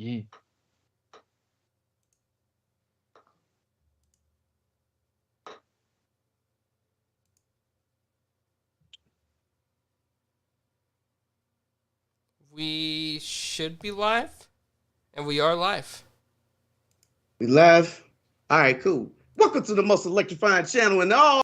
Yeah. We should be live, and we are live. We live. All right, cool. Welcome to the most electrifying channel in all.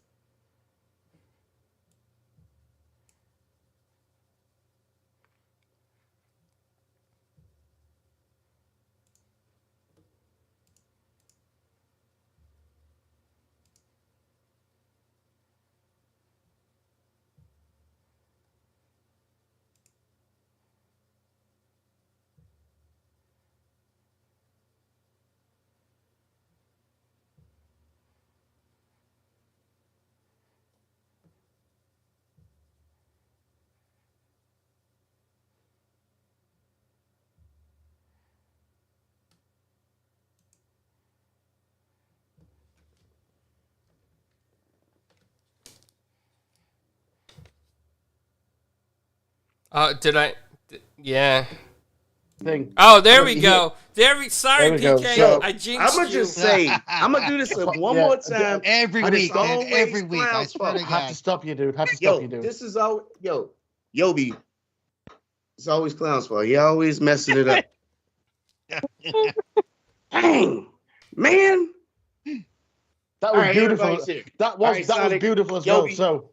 Did I? Yeah. Thing. Oh, there we go. Sorry, There we go. PK. So, I I'm jinxed gonna you. just say, I'm gonna do this one more time. Every And week, it's man. always Every week. I Clown's swear fault. to have God. to stop you, dude. Have to stop you, Yo, dude. this is all Yobi. It's always Clown's fault. He always messing it up. Dang, man. That All was right, beautiful. everybody's here. That was All right, Sonic, beautiful as well. Yobi. So,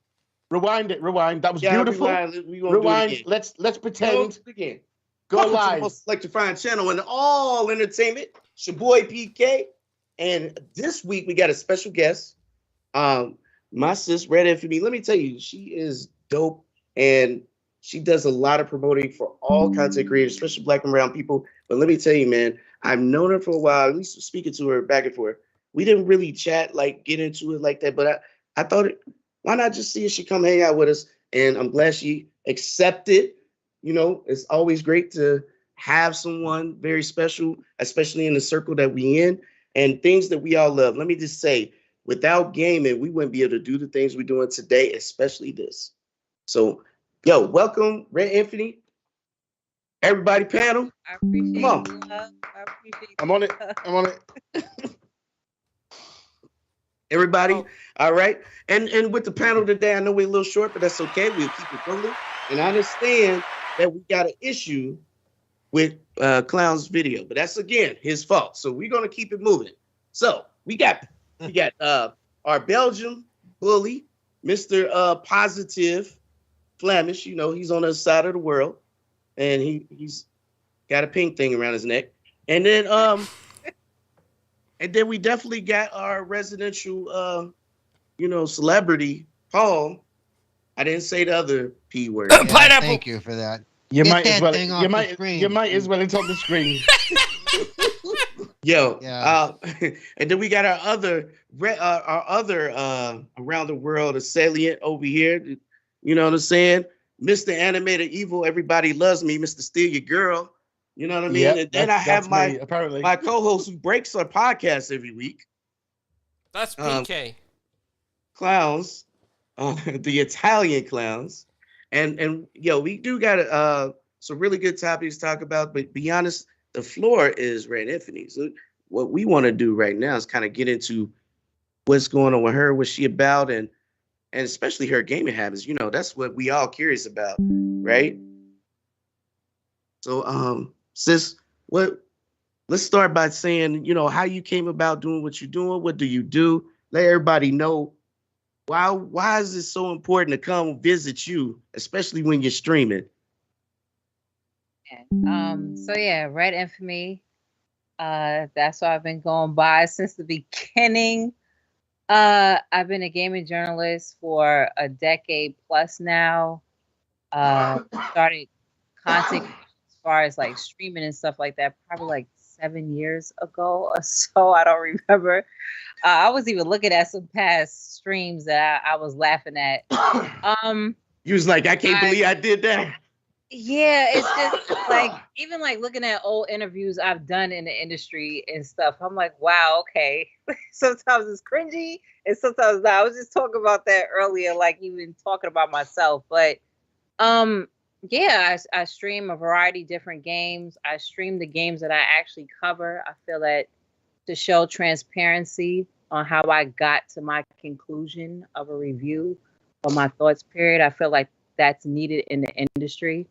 rewind it. Rewind. That was Yeah, beautiful. we gonna Rewind. do it again. Let's pretend. Go again. Go Welcome to the live. most electrifying channel in all entertainment. It's your boy PK, and this week we got a special guest. My sis RedinFamy. Let me tell you, she is dope, and she does a lot of promoting for all content creators, especially Black and brown people. But let me tell you, man, I've known her for a while. At least speaking to her back and forth. We didn't really chat, like get into it like that, but I thought, why not just see if she come hang out with us? And I'm glad she accepted. You know, it's always great to have someone very special, especially in the circle that we in and things that we all love. Let me just say, without gaming, we wouldn't be able to do the things we're doing today, especially this. So, yo, welcome, RedinFamy. Everybody, panel. I appreciate Come on. the love. I appreciate I'm on it. I'm on it. Everybody, Oh. all right. And with the panel today, I know we're a little short, but that's okay. We'll keep it rolling. And I understand that we got an issue with Clown's video, but that's again his fault. So we're gonna keep it moving. So we got our Belgium bully, Mr. Positive Flemish. You know, he's on the other side of the world, and he's got a pink thing around his neck. And then we definitely got our residential celebrity, Paul. I didn't say the other P word. Yeah, Pineapple. Thank you for that. You Get might as that well. thing off You the might. screen. You might as well. It's on the screen. Yo, Yeah. and then we got our other around the world salient over here. You know what I'm saying? Mr. Animated Evil, everybody loves me. Mr. Steal Your Girl. You know what I mean? Yep, And then I have that's me, apparently. my co-host who breaks our podcast every week, That's PK. Clowns, the Italian Clowns, and yo, we do got some really good topics to talk about. But be honest, the floor is RedinFamy. So what we want to do right now is kind of get into what's going on with her, what's she about, and especially her gaming habits. You know, that's what we all curious about, right? So, sis, let's start by saying, you know, how you came about doing what you're doing. What do you do? Let everybody know why is it so important to come visit you, especially when you're streaming? So yeah, RedinFamy. That's what I've been going by since the beginning. I've been a gaming journalist for a decade plus now. Started content as far as like streaming and stuff like that, probably like 7 years ago or so. I don't remember. I was even looking at some past streams that I was laughing at. You was like, I can't believe I did that. Yeah, it's just like even like looking at old interviews I've done in the industry and stuff. I'm like, wow, okay. Sometimes it's cringy and sometimes not. I was just talking about that earlier, like even talking about myself. But Yeah, I stream a variety of different games. I stream the games that I actually cover. I feel that to show transparency on how I got to my conclusion of a review or my thoughts period, I feel like that's needed in the industry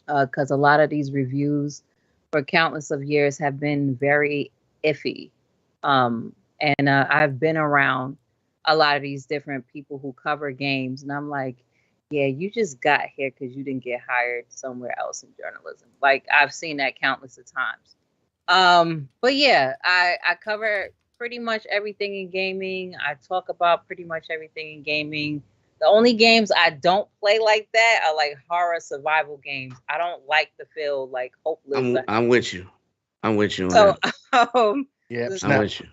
because a lot of these reviews for countless of years have been very iffy. And I've been around a lot of these different people who cover games, and I'm like, yeah, you just got here because you didn't get hired somewhere else in journalism. Like I've seen that countless of times. But yeah, I cover pretty much everything in gaming. I talk about pretty much everything in gaming. The only games I don't play like that are like horror survival games. I don't like to feel like hopeless. I'm with you. I'm with you on So that. Yeah, the- I'm snap. with you.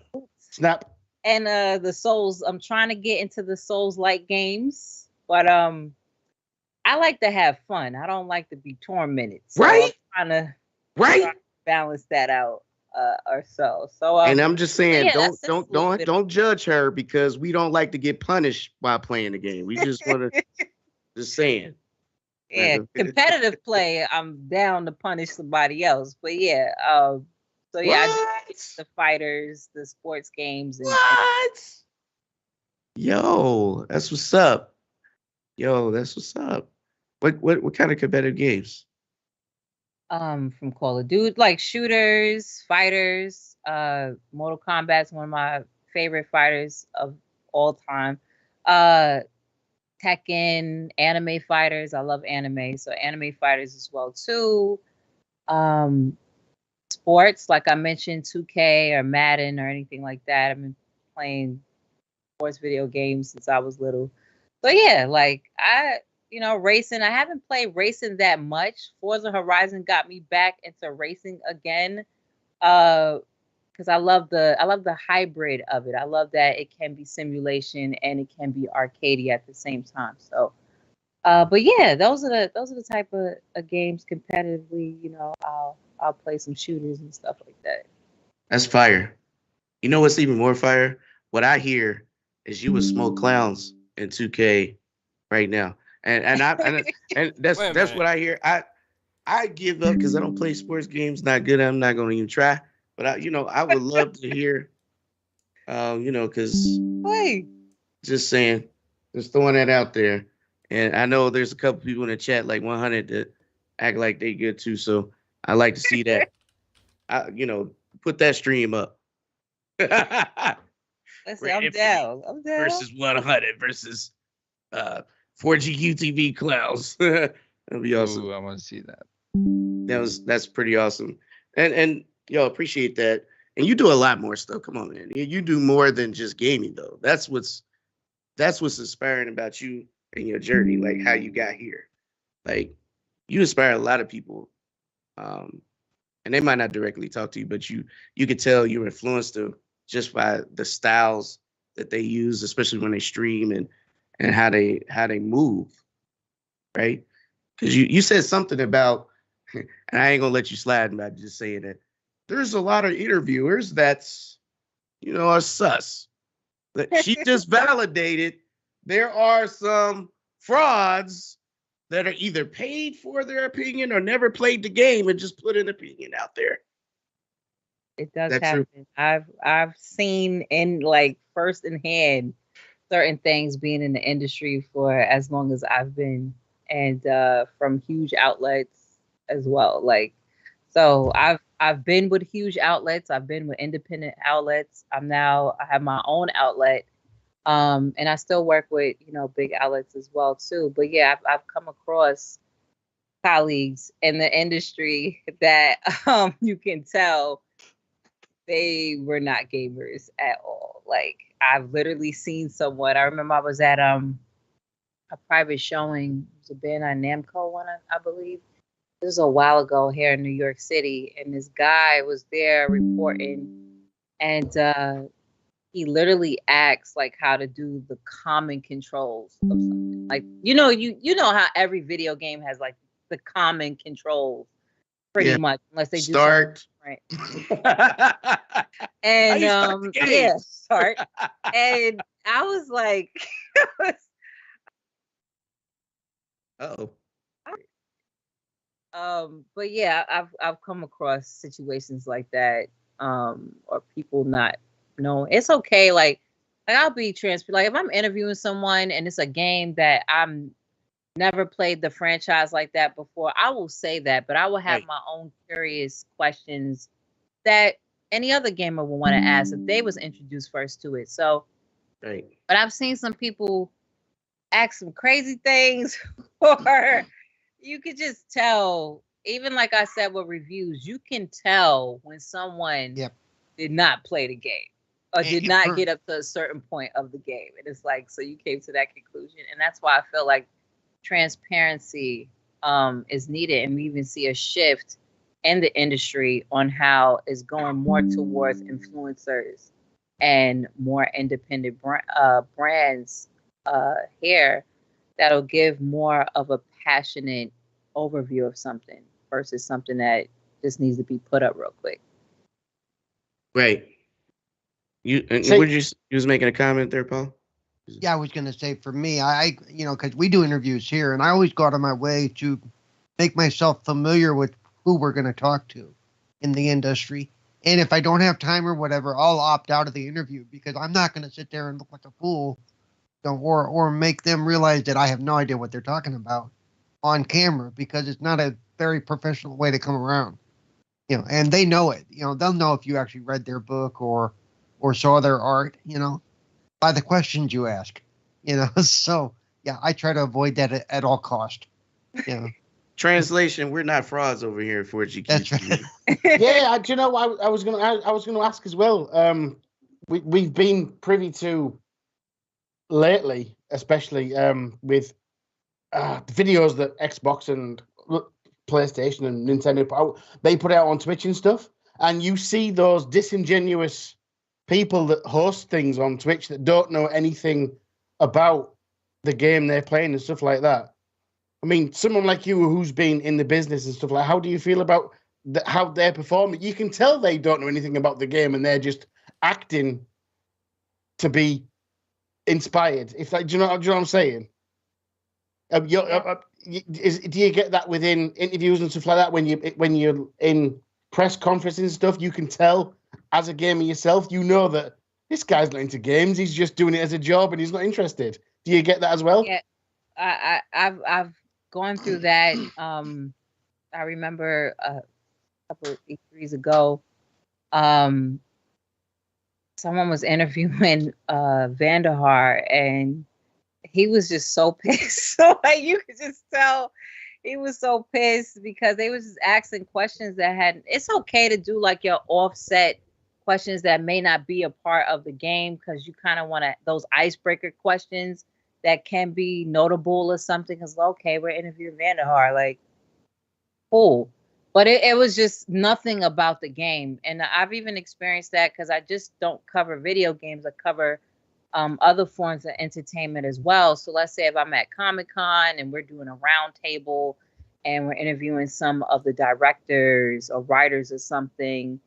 Snap. and the Souls, I'm trying to get into the Souls like games, but I like to have fun. I don't like to be tormented. So Right? I'm trying to Right? balance that out or so. So And I'm just saying, yeah, don't that's a little bit- don't judge her because we don't like to get punished while playing the game. We just want to just saying. yeah, competitive play, I'm down to punish somebody else. But yeah, so yeah, I do the fighters, the sports games, and What? Yo, that's what's up. Yo, that's what's up. What kind of competitive games? from Call of Duty, like shooters, fighters. Mortal Kombat's one of my favorite fighters of all time. Tekken, anime fighters. I love anime, so anime fighters as well too. Sports, like I mentioned, 2K or Madden or anything like that. I've been playing sports video games since I was little. So yeah, like racing. I haven't played racing that much. Forza Horizon got me back into racing again. Because I love the hybrid of it. I love that it can be simulation and it can be arcadey at the same time. So but yeah, those are the type of games competitively, I'll play some shooters and stuff like that. That's fire. You know what's even more fire? What I hear is you would smoke clowns in 2K right now. And that's Wait a that's minute. what I hear. I give up because I don't play sports games. Not good. I'm not going to even try. But I would love to hear. Because Wait. just saying, just throwing that out there. And I know there's a couple people in the chat like 100 that act like they good too. So I like to see that. Put that stream up. Listen, I'm down. I'm down. Versus 100 versus 4G UTV clowns. That'd be awesome. Ooh, I want to see that. That's pretty awesome. And yo, appreciate that. And you do a lot more stuff. Come on, man. You do more than just gaming though. That's what's inspiring about you and your journey, like how you got here. Like you inspire a lot of people. And they might not directly talk to you, but you could tell you're influenced just by the styles that they use, especially when they stream and how they move, right? Because you said something about, and I ain't gonna let you slide by just saying that there's a lot of interviewers that's are sus. That she just validated there are some frauds that are either paid for their opinion or never played the game and just put an opinion out there. It does That's happen. true. I've seen in like first in hand certain things being in the industry for as long as I've been, and from huge outlets as well. Like, so I've been with huge outlets. I've been with independent outlets. I have my own outlet, and I still work with big outlets as well too. But yeah, I've come across colleagues in the industry that you can tell they were not gamers at all. Like I've literally seen someone. I remember I was at a private showing. It was a Bandai Namco one, I believe. This was a while ago here in New York City, and this guy was there reporting, and he literally asked like how to do the common controls of something. Like you know how every video game has like the common controls pretty much, unless they do Start. right. And yeah, start. And I was like, Uh-oh. But yeah, I've come across situations like that, or people not knowing. It's okay, like I'll be transparent. Like if I'm interviewing someone and it's a game that I'm never played the franchise like that before, I will say that, but I will have Right. my own curious questions that any other gamer would want to ask if they was introduced first to it. So, Right. but I've seen some people ask some crazy things, or you could just tell. Even like I said with reviews, you can tell when someone Yep. did not play the game or did And not for- get up to a certain point of the game. And it's like, so you came to that conclusion. And that's why I feel like transparency is needed. And we even see a shift in the industry on how it's going more towards influencers and more independent brands here that'll give more of a passionate overview of something versus something that just needs to be put up real quick. Right. You See- you was making a comment there, Paul? Yeah, I was going to say for me, I because we do interviews here, and I always go out of my way to make myself familiar with who we're going to talk to in the industry. And if I don't have time or whatever, I'll opt out of the interview because I'm not going to sit there and look like a fool, or make them realize that I have no idea what they're talking about on camera, because it's not a very professional way to come around. And they know it. They'll know if you actually read their book or saw their art, by the questions you ask, So yeah, I try to avoid that at all cost. Translation: we're not frauds over here for what you keep. That's right. Yeah, do you know what I was gonna ask as well. We've been privy to lately, especially with the videos that Xbox and PlayStation and Nintendo they put out on Twitch and stuff, and you see those disingenuous people that host things on Twitch that don't know anything about the game they're playing and stuff like that. I mean, someone like you who's been in the business and stuff like, how do you feel about how they're performing? You can tell they don't know anything about the game and they're just acting to be inspired. If do you know what I'm saying? Do you get that within interviews and stuff like that when you're in press conferences and stuff? You can tell as a gamer yourself, you know that this guy's not into games. He's just doing it as a job and he's not interested. Do you get that as well? Yeah, I've gone through that. I remember a couple of E3s ago, someone was interviewing Vandahar, and he was just so pissed. So like you could just tell he was so pissed because they was just asking questions that had. It's okay to do like your offset questions that may not be a part of the game, because you kind of want to those icebreaker questions that can be notable or something. Because okay, we're interviewing Vandahar, like cool. But it was just nothing about the game. And I've even experienced that because I just don't cover video games. I cover other forms of entertainment as well. So let's say if I'm at Comic-Con and we're doing a round table and we're interviewing some of the directors or writers or something,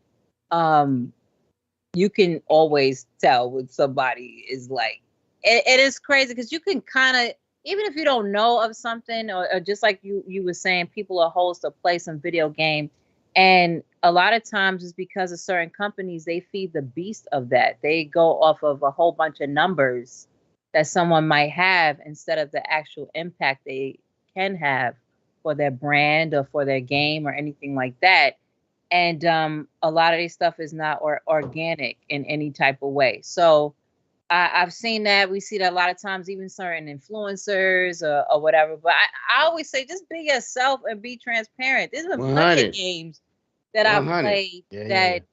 you can always tell when somebody is like, it is crazy because you can kind of, even if you don't know of something, or just like you were saying, people are host or play some video game, and a lot of times it's because of certain companies, they feed the beast of that. They go off of a whole bunch of numbers that someone might have instead of the actual impact they can have for their brand or for their game or anything like that. And a lot of this stuff is not organic in any type of way. So I've seen that. We see that a lot of times, even certain influencers or whatever. But I always say, just be yourself and be transparent. There's been plenty 100. of games that I've 100. played Yeah, that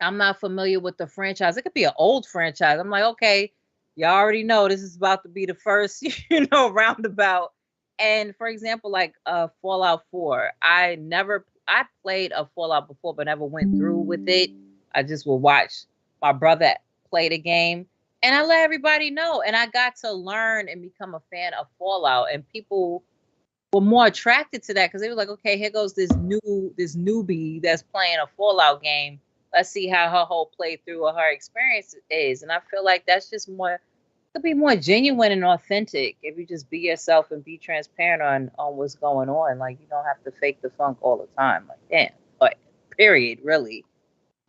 I'm not familiar with the franchise. It could be an old franchise. I'm like, okay, you already know this is about to be the first, roundabout. And for example, like Fallout 4, I played a Fallout before, but never went through with it. I just will watch my brother play the game, and I let everybody know. And I got to learn and become a fan of Fallout, and people were more attracted to that because they were like, okay, here goes this newbie that's playing a Fallout game. Let's see how her whole playthrough or her experience is. And I feel like that's just more could be more genuine and authentic if you just be yourself and be transparent on what's going on. Like, you don't have to fake the funk all the time. Like, damn, but period, really.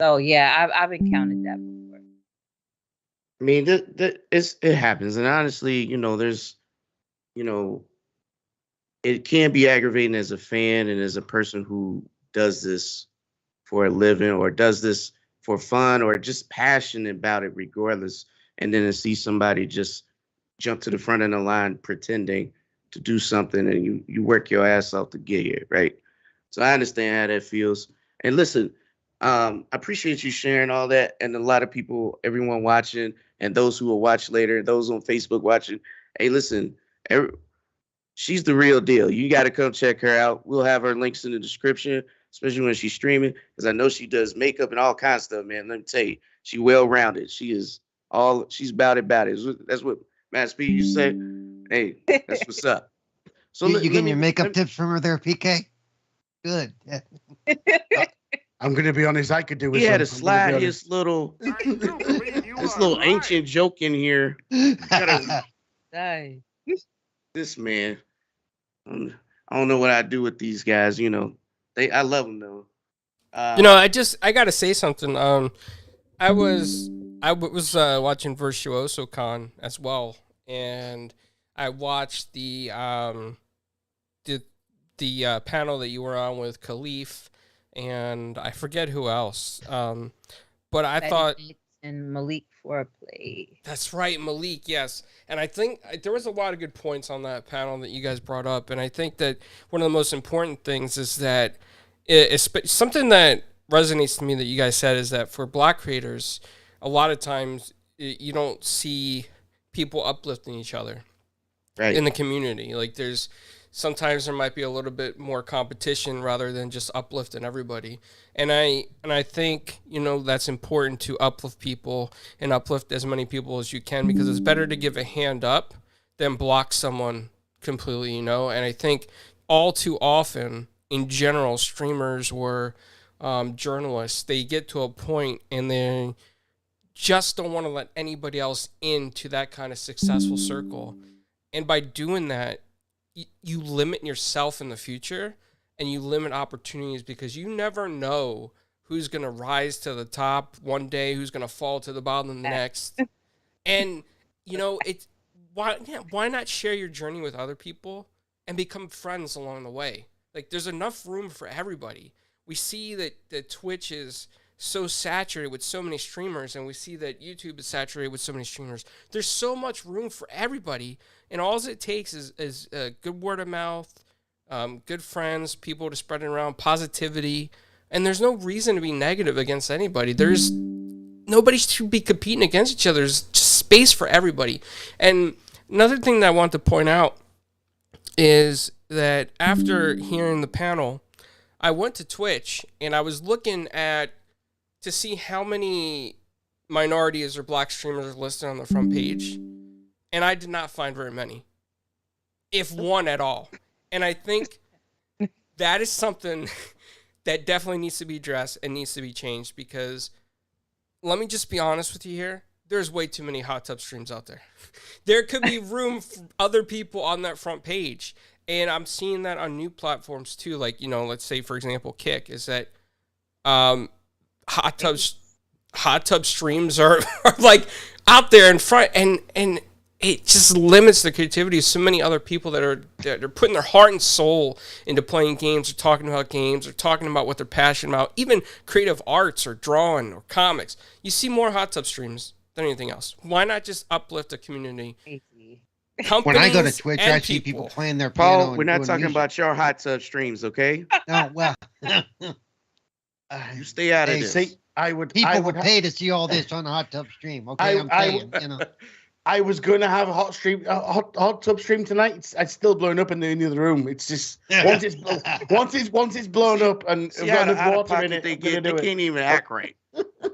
So yeah, I've encountered that before. I mean, it happens, and honestly, there's, you know, it can be aggravating as a fan and as a person who does this for a living or does this for fun or just passionate about it, regardless. And then to see somebody just jump to the front of the line pretending to do something, and you work your ass off to get here, right? So I understand how that feels. And listen, I appreciate you sharing all that, and a lot of people, everyone watching, and those who will watch later, those on Facebook watching. Hey, listen, she's the real deal. You got to come check her out. We'll have her links in the description, especially when she's streaming, because I know she does makeup and all kinds of stuff, man. Let me tell you, she well-rounded. She's about it. That's what Matt Speed you say. Hey, that's what's up. So you getting your makeup tips from her there, PK? Good. Yeah. I'm gonna be honest. I could do with. He had to slide his little ancient joke in here. This man, I don't know what I do with these guys. I love them though. I gotta say something. I was watching Virtuoso Con as well, and I watched the panel that you were on with Khalif, and I forget who else. But I thought and Malik Foreplay. That's right, Malik. Yes, and I think there was a lot of good points on that panel that you guys brought up, and I think that one of the most important things is that something that resonates to me that you guys said is that for Black creators, a lot of times you don't see people uplifting each other in the community. Like sometimes there might be a little bit more competition rather than just uplifting everybody. And I think, that's important to uplift people and uplift as many people as you can, because it's better to give a hand up than block someone completely, And I think all too often, in general, streamers or journalists, they get to a point and they just don't want to let anybody else into that kind of successful circle. And by doing that, you limit yourself in the future and you limit opportunities, because you never know who's going to rise to the top one day, who's going to fall to the bottom the next. And, why not share your journey with other people and become friends along the way? Like, there's enough room for everybody. We see that Twitch is so saturated with so many streamers, and we see that YouTube is saturated with so many streamers. There's so much room for everybody, and all it takes is good word of mouth, good friends, people to spread it around, positivity, and there's no reason to be negative against anybody. There's nobody should be competing against each other. There's just space for everybody. And another thing that I want to point out is that after hearing the panel, I went to Twitch and I was looking to see how many minorities or Black streamers are listed on the front page, and I did not find very many, if one at all. And I think that is something that definitely needs to be addressed and needs to be changed, because let me just be honest with you here. There's way too many hot tub streams out there. There could be room for other people on that front page. And I'm seeing that on new platforms too. Like, let's say, for example, Kick is that hot tub streams are like out there in front, and it just limits the creativity of so many other people that are putting their heart and soul into playing games or talking about games or talking about what they're passionate about, even creative arts or drawing or comics. You see more hot tub streams than anything else. Why not just uplift the community? When I go to Twitch, I see people playing their piano. Paul, we're not talking about your hot tub streams, okay? No, well, you stay out of this. See, people would pay to see all this on a hot tub stream. Okay, I'm saying, I was going to have a hot tub stream tonight. It's still blown up in the other room. It's just once it's blown up and got water in it, they can't even act right.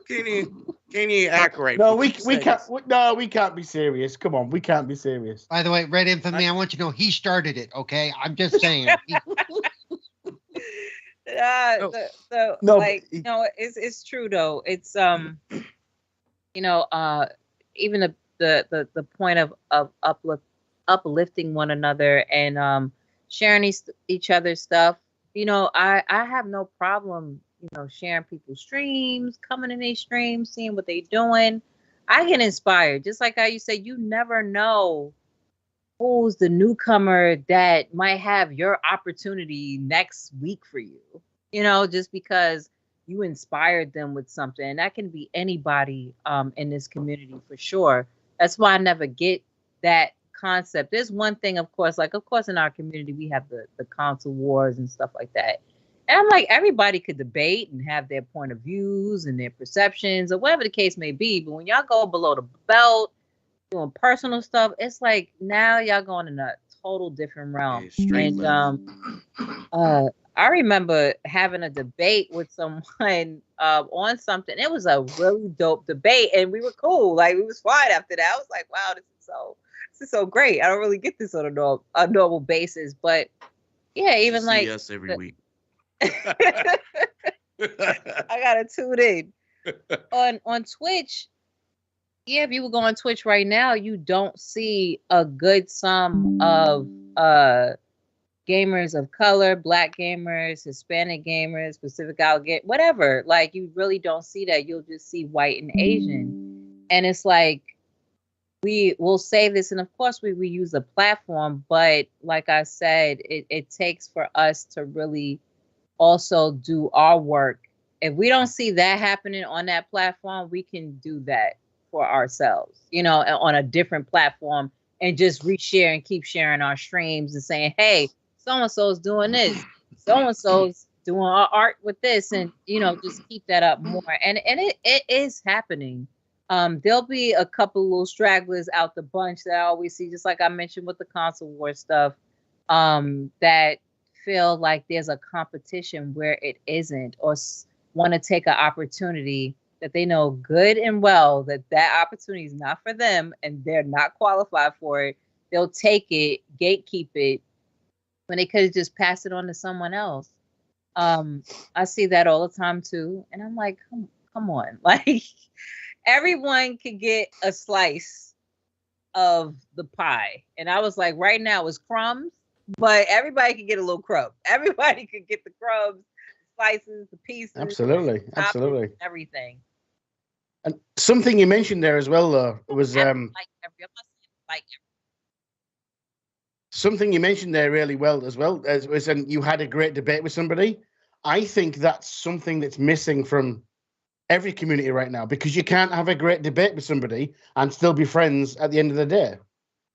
Can't even act right. No, we can't. No, we can't be serious. Come on, we can't be serious. By the way, RedinFamy, I want you to know he started it. Okay, I'm just saying. It's true though. It's even the point of uplifting one another and sharing each other's stuff. I have no problem, sharing people's streams, coming in these streams, seeing what they're doing. I get inspired. Just like how you say, you never know who's the newcomer that might have your opportunity next week for you. Just because you inspired them with something. And that can be anybody in this community for sure. That's why I never get that concept. There's one thing, of course, in our community, we have the console wars and stuff like that. And I'm like, everybody could debate and have their point of views and their perceptions or whatever the case may be. But when y'all go below the belt, doing personal stuff, it's like now y'all going in a total different realm. And I remember having a debate with someone on something. It was a really dope debate, and we were cool. Like, we was fine after that. I was like, wow, this is so great. I don't really get this on a normal basis, but yeah, even see like us every week. I gotta tune in on Twitch. Yeah, if you would go on Twitch right now, you don't see a good sum of gamers of color, Black gamers, Hispanic gamers, Pacific Islander, whatever. Like, you really don't see that. You'll just see white and Asian. And it's like, we will say this, and of course we use the platform, but like I said, it takes for us to really also do our work. If we don't see that happening on that platform, we can do that for ourselves, on a different platform, and just reshare and keep sharing our streams and saying, hey, so-and-so's doing this, so-and-so's doing our art with this, and just keep that up more. And it is happening. There'll be a couple little stragglers out the bunch that I always see, just like I mentioned with the console war stuff, that feel like there's a competition where it isn't, or want to take an opportunity that they know good and well that opportunity is not for them and they're not qualified for it. They'll take it, gatekeep it, when they could have just passed it on to someone else. I see that all the time too, and I'm like, come on, like, everyone can get a slice of the pie. And I was like, right now it's crumbs, but everybody can get a little crumb. Everybody could get the crumbs, the slices, the pieces, Absolutely, absolutely, everything. And something you mentioned there as well, though, was something you mentioned there really well as well, was you had a great debate with somebody. I think that's something that's missing from every community right now, because you can't have a great debate with somebody and still be friends at the end of the day.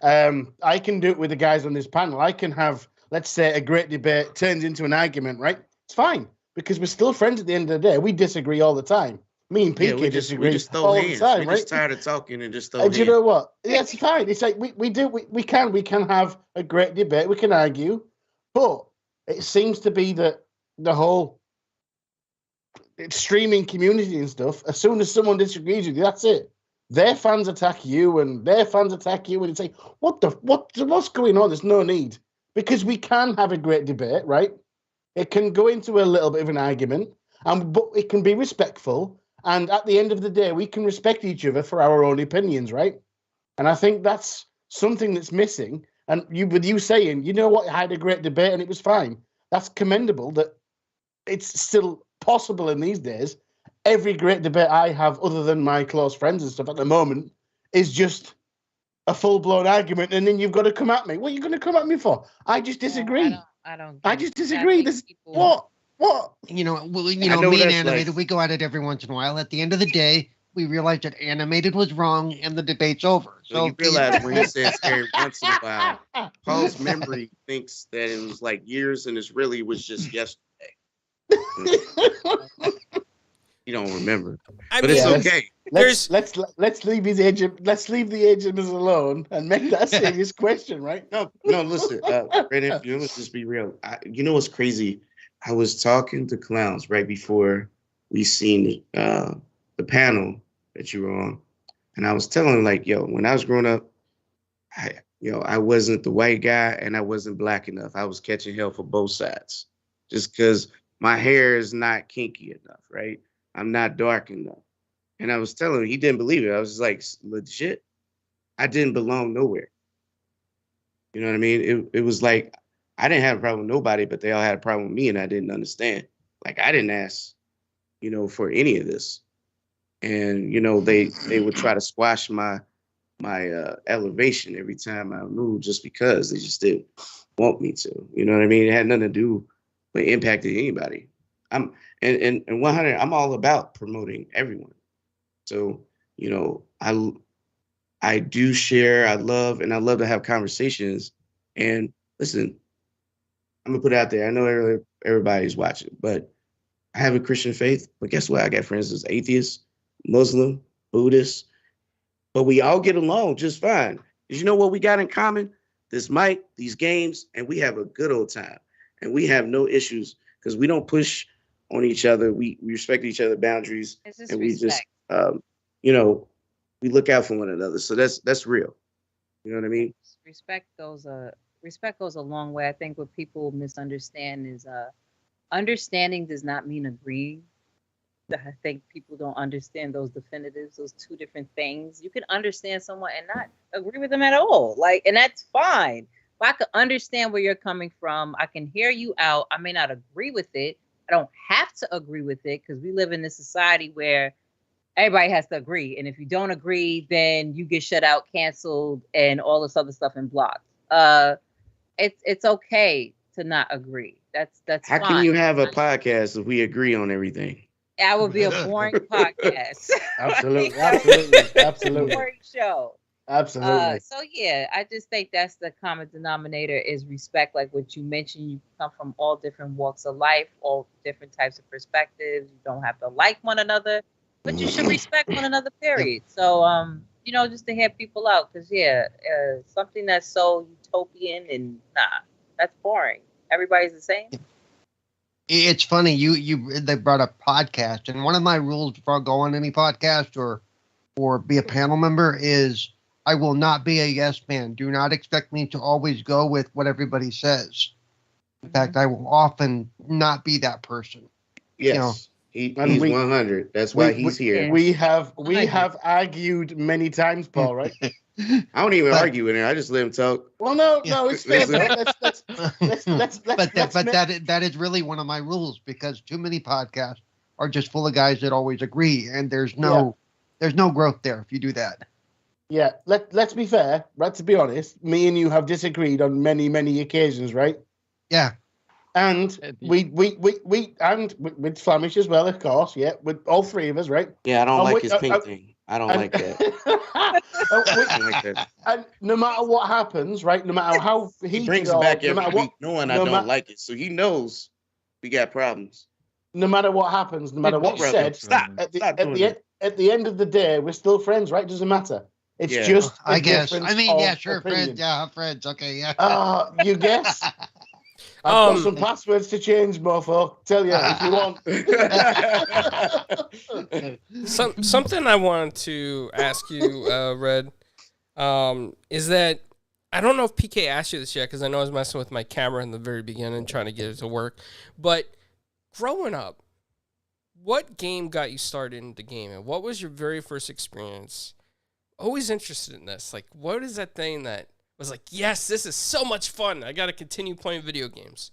I can do it with the guys on this panel. I can have, let's say, a great debate turns into an argument, right? It's fine, because we're still friends at the end of the day. We disagree all the time. Me and PK disagree all the time, right? We're just tired of talking and just throw hands. And you know what? Yeah, it's fine. It's like we can have a great debate. We can argue, but it seems to be that the whole streaming community and stuff, as soon as someone disagrees with you, that's it. Their fans attack you, and their fans attack you, and it's like, what's going on? There's no need, because we can have a great debate, right? It can go into a little bit of an argument, but it can be respectful. And at the end of the day, we can respect each other for our own opinions, right? And I think that's something that's missing. And with you saying, you know what, I had a great debate and it was fine. That's commendable that it's still possible in these days. Every great debate I have, other than my close friends and stuff at the moment, is just a full-blown argument, and then you've got to come at me. What are you going to come at me for? I just disagree. I just disagree. What? Me and Animated, we go at it every once in a while. At the end of the day, we realize that Animated was wrong and the debate's over. So you realize when he says every once in a while, Paul's memory thinks that it was like years and it really was just yesterday. You don't remember, but it's okay. Let's leave his agent. Let's leave the agendas alone and make that a serious question, right? No. Listen, Reddin, let's just be real. You know what's crazy? I was talking to Clowns right before we seen the panel that you were on, and I was telling him, like, yo, when I was growing up, I wasn't the white guy and I wasn't black enough. I was catching hell for both sides, just because my hair is not kinky enough, right? I'm not dark enough. And I was telling him, he didn't believe it. I was just like, legit. I didn't belong nowhere. You know what I mean? It was like I didn't have a problem with nobody, but they all had a problem with me, and I didn't understand. Like I didn't ask, for any of this, and they would try to squash my elevation every time I moved, just because they just didn't want me to. You know what I mean? It had nothing to do with impacting anybody. And 100. I'm all about promoting everyone. So I do share. I love to have conversations. And listen, I'm gonna put it out there. I know everybody's watching, but I have a Christian faith. But guess what? I got friends that's atheists, Muslim, Buddhist, but we all get along just fine. Because you know what we got in common? This mic, these games, and we have a good old time. And we have no issues because we don't push on each other. We respect each other's boundaries, and we just we look out for one another. So that's real. You know what I mean? Respect goes a long way. I think what people misunderstand is understanding does not mean agree. I think people don't understand those definitives, those two different things. You can understand someone and not agree with them at all. And that's fine. If I can understand where you're coming from, I can hear you out. I may not agree with it. I don't have to agree with it because we live in this society where everybody has to agree. And if you don't agree, then you get shut out, canceled, and all this other stuff and blocked. It's okay to not agree. That's How fine. can you have a podcast if we agree on everything? That would be a boring podcast. Absolutely, Right? absolutely. Boring show. Absolutely. So yeah, I just think that's the common denominator is respect. Like what you mentioned, you come from all different walks of life, all different types of perspectives. You don't have to like one another, but you should respect one another. Period. So just to hear people out, because something that's so utopian and that's boring. Everybody's the same. It's funny they brought up podcast, and one of my rules before I go on any podcast or be a panel member is I will not be a yes man. Do not expect me to always go with what everybody says. In fact, I will often not be that person. Yes. He's 100. That's why he's here. We have argued many times, Paul, right? I don't even argue with him. I just let him talk. Well, no, it's fair. Let's that is really one of my rules, because too many podcasts are just full of guys that always agree, and there's no growth there if you do that. Yeah, let's be fair, right? To be honest, me and you have disagreed on many, many occasions, right? Yeah. And we and with Flemish as well, of course, yeah, with all three of us, right? Yeah, I don't like his pink thing. I don't like that. And no matter what happens, right? No matter how he brings it back every week, knowing I don't like it, so he knows we got problems. No matter what happens, no matter what's said, at the end of the day, we're still friends, right? Doesn't matter. It's just I guess. I mean, yeah, sure, opinion. Friends. Yeah, friends. Okay, yeah. You guess. I've got some passwords to change, mofo. Tell you if you want. Something I wanted to ask you, Red, is that I don't know if PK asked you this yet, because I know I was messing with my camera in the very beginning trying to get it to work. But growing up, what game got you started into gaming? What was your very first experience? Always interested in this. Like, what is that thing that was like, yes, this is so much fun. I got to continue playing video games.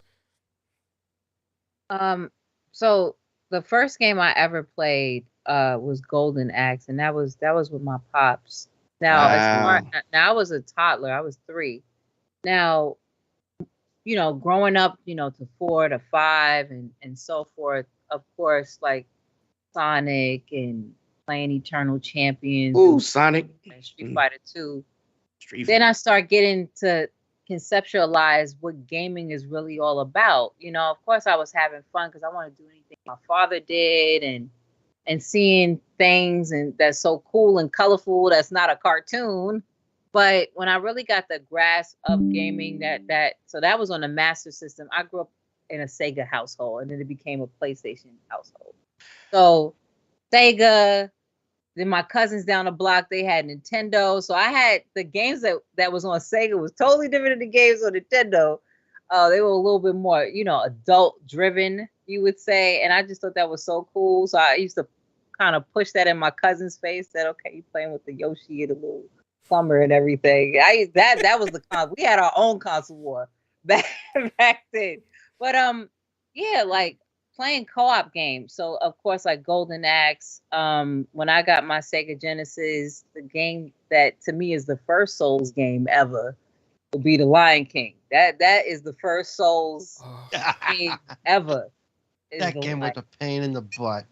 So the first game I ever played was Golden Axe, and that was with my pops. Now, I was a toddler. I was 3. Now, growing up, to 4 to 5 and so forth. Of course, like Sonic and playing Eternal Champions. Ooh, Sonic. And Street Fighter 2. Then I start getting to conceptualize what gaming is really all about. Of course I was having fun because I want to do anything my father did and seeing things and that's so cool and colorful that's not a cartoon. But when I really got the grasp of gaming, so that was on the Master System. I grew up in a Sega household, and then it became a PlayStation household. So Sega. Then my cousins down the block, they had Nintendo. So I had the games that was on Sega was totally different than the games on Nintendo. They were a little bit more, adult driven, you would say. And I just thought that was so cool. So I used to kind of push that in my cousin's face that, okay, you playing with the Yoshi and the little plumber and everything. That was the we had our own console war back then. But yeah, like playing co-op games. So of course, like Golden Axe. When I got my Sega Genesis, the game that to me is the first Souls game ever will be the Lion King. That is the first Souls game ever. That game was a pain in the butt.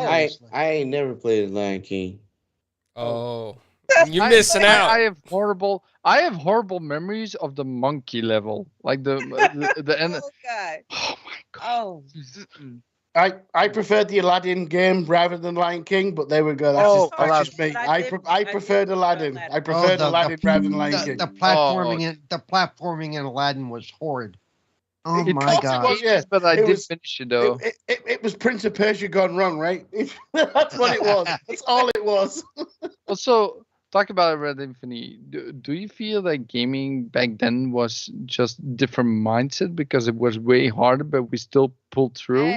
I ain't never played the Lion King. Oh, you're missing out. I have horrible memories of the monkey level, like the end. Oh God! Oh my God! Oh. I preferred the Aladdin game rather than Lion King, but there we go. That's just me. I preferred Aladdin. I preferred Aladdin rather than Lion King. The platforming in Aladdin was horrid. Oh It my was, God! Yeah, but I it did was- finish it though. It was Prince of Persia gone wrong, right? That's what it was. That's all it was. Also, talk about Red Infinity. Do you feel that gaming back then was just different mindset because it was way harder, but we still pulled through?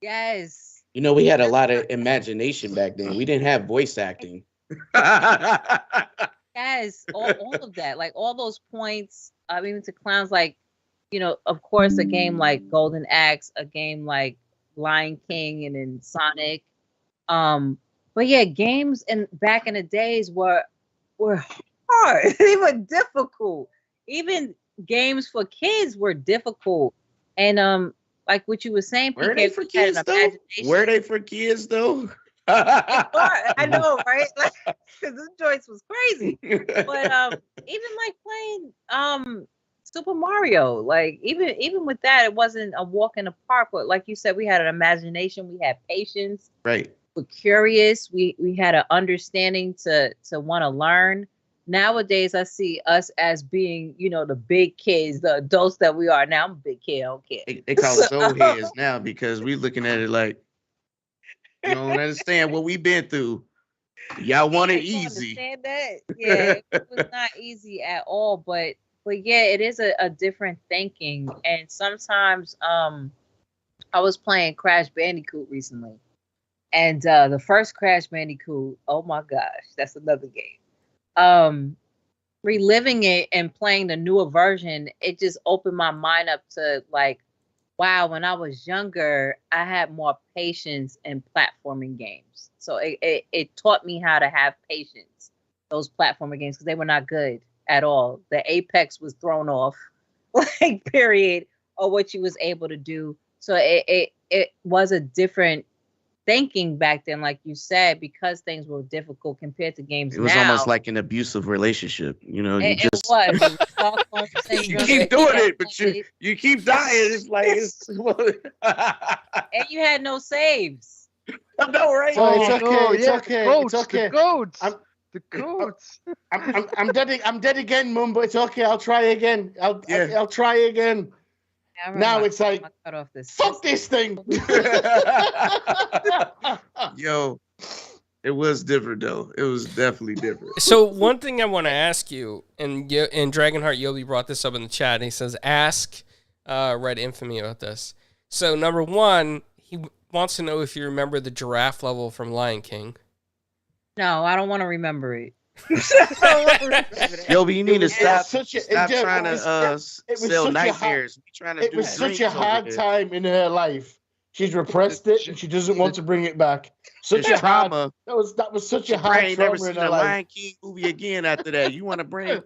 Yes. You know, we had a lot of imagination back then. We didn't have voice acting. Yes, all of that, like all those points. Even to clowns, like, you know, of course, a game like Golden Axe, a game like Lion King, and then Sonic. But yeah, games back in the days were hard. They were difficult. Even games for kids were difficult. And like what you were saying, Were PK, they for we had kids an though? imagination. Were they for kids though? I know, right? Like, because this choice was crazy. But even like playing Super Mario, like even with that, it wasn't a walk in the park. But like you said, we had an imagination, we had patience, Right. we're curious, we had an understanding to want to learn. Nowadays, I see us as being, you know, the big kids, the adults that we are now. I'm a big kid, I don't care. They call us old heads now because we looking at it like, you don't understand what we've been through. Y'all want it You easy. understand that? Yeah, it was not easy at all, but yeah, it is a different thinking. And sometimes I was playing Crash Bandicoot recently. And the first Crash Bandicoot, oh my gosh, that's another game. Reliving it and playing the newer version, it just opened my mind up to like, wow, when I was younger, I had more patience in platforming games. So it taught me how to have patience, those platforming games, because they were not good at all. The apex was thrown off, like, period, or what you was able to do. So it was a different thinking back then, like you said, because things were difficult compared to games now. It was almost like an abusive relationship. You know, you just it was. Stockholm you syndrome. keep doing it, but you keep dying. It's like it's and you had no saves. I know, right? Oh, it's okay. no, It's yeah, okay. The It's okay. goats. I'm- The goats. I'm dead. I'm dead again, Mum. But it's okay. I'll try again. I'll try again. Now it's like, cut off this. fuck this thing. Yo, it was different though. It was definitely different. So one thing I want to ask you, and Dragonheart Yobi brought this up in the chat, and he says, ask Red Infamy about this. So number one, he wants to know if you remember the giraffe level from Lion King. No, I don't want to remember it. Yo, but you need to stop such a- stop it- trying it to was sell such a nightmares. We trying to It do was such a drinks over hard here. time in her life. She's repressed it, and she doesn't want to bring it back. Such It's a hard. trauma. That was such She a hard probably ain't never trauma in seen her a life. Lion King movie again after that. You want to bring,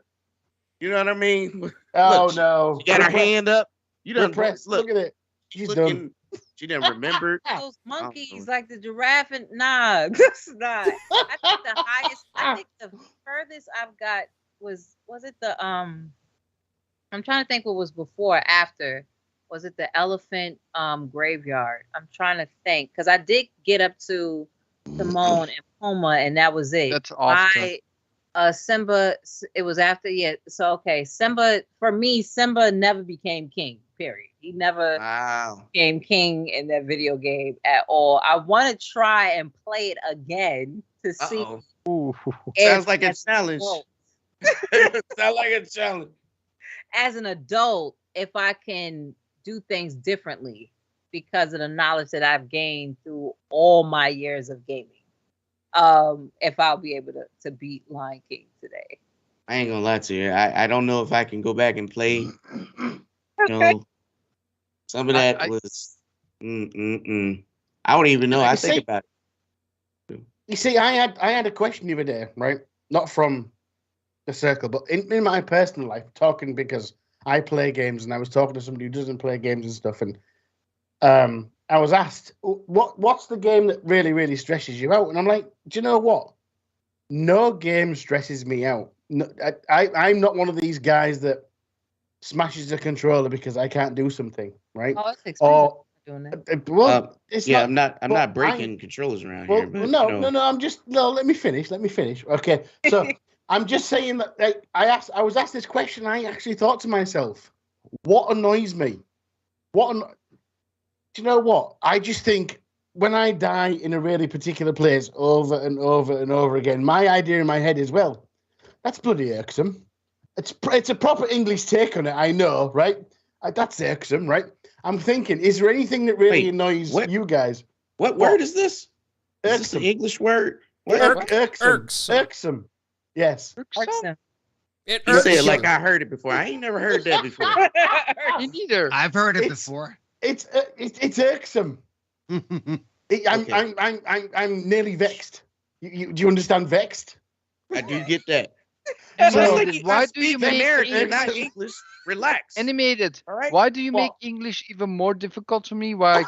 you know what I mean? Oh Look, no! She got her hand up. You done Repressed. look. Look at it. She's She's looking. She didn't remember. Those monkeys, like the giraffe, and nah, that's not. I think the highest. I think the furthest I've got was it the I'm trying to think what was before or after. Was it the elephant graveyard? I'm trying to think because I did get up to Timon and Puma, and that was it. That's often. Simba, it was after, yeah. So okay, Simba, for me, Simba never became king. Period. He never Wow. became king in that video game at all. I want to try and play it again to see. Uh-oh. Ooh. if Sounds like a as an challenge. adult- Sounds like a challenge. As an adult, if I can do things differently because of the knowledge that I've gained through all my years of gaming. if I'll be able to beat Lion King today. I ain't gonna lie to you. I don't know if I can go back and play. You Okay. know, some of that I- was. I don't even know. I think about it. You see, I had a question the other day, right? Not from the circle, but in my personal life, talking because I play games, and I was talking to somebody who doesn't play games and stuff, and I was asked, what's the game that really, really stresses you out? And I'm like, do you know what? No game stresses me out. No, I'm not one of these guys that smashes the controller because I can't do something, right? Oh, it's expensive Or doing that. it's yeah, not, I'm but not breaking controllers around well, here. But, no, you know. no. Let me finish. Okay, so I'm just saying that I was asked this question. I actually thought to myself, what annoys me? Do you know what? I just think when I die in a really particular place over and over and over again, my idea in my head is, well, that's bloody irksome. It's a proper English take on it, I know, right? That's irksome, right? I'm thinking, is there anything that really annoys you guys? What word is this? Is this an Irksome. English word? Irksome. Yes. Irksome. It You irks say it you. like I heard it before. I ain't never heard that before. Me neither. I've heard it It's- before. It's irksome. I'm nearly vexed. Do you understand vexed? I do get that. Animated, why do you speak make American, not English- English? Relax. Animated? All right. Why do you make What? English even more difficult for me? While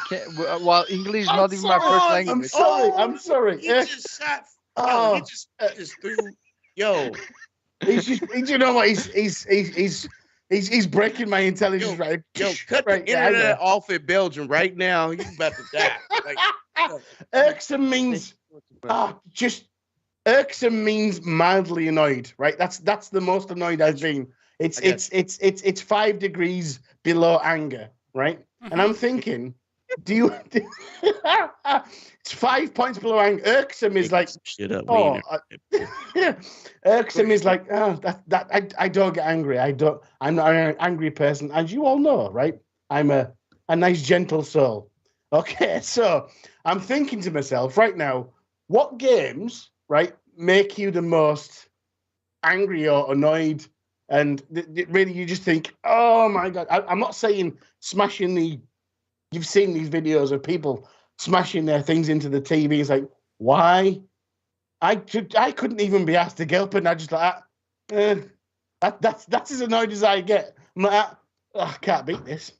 while English is not even my sorry. first I'm language. I'm sorry. He just shot. Oh. He just threw. Yo, You know what? He's breaking my intelligence, Yo, right? cut right, the yeah, I internet know. off in Belgium right now. He's about to die. Like, Irksome means irksome means mildly annoyed, right? That's the most annoyed I've been. It's 5 degrees below anger, right? And I'm thinking, it's 5 points below anger. Irksome is like, shit up. irksome is like, I don't get angry. I'm not an angry person, as you all know, right? I'm a nice, gentle soul. Okay, so I'm thinking to myself right now, what games, right, make you the most angry or annoyed? And really, you just think, oh my God. I'm not saying smashing you've seen these videos of people smashing their things into the TV. It's like, why? I couldn't even be asked to help, and I just like, that's as annoyed as I get. I'm like, I can't beat this.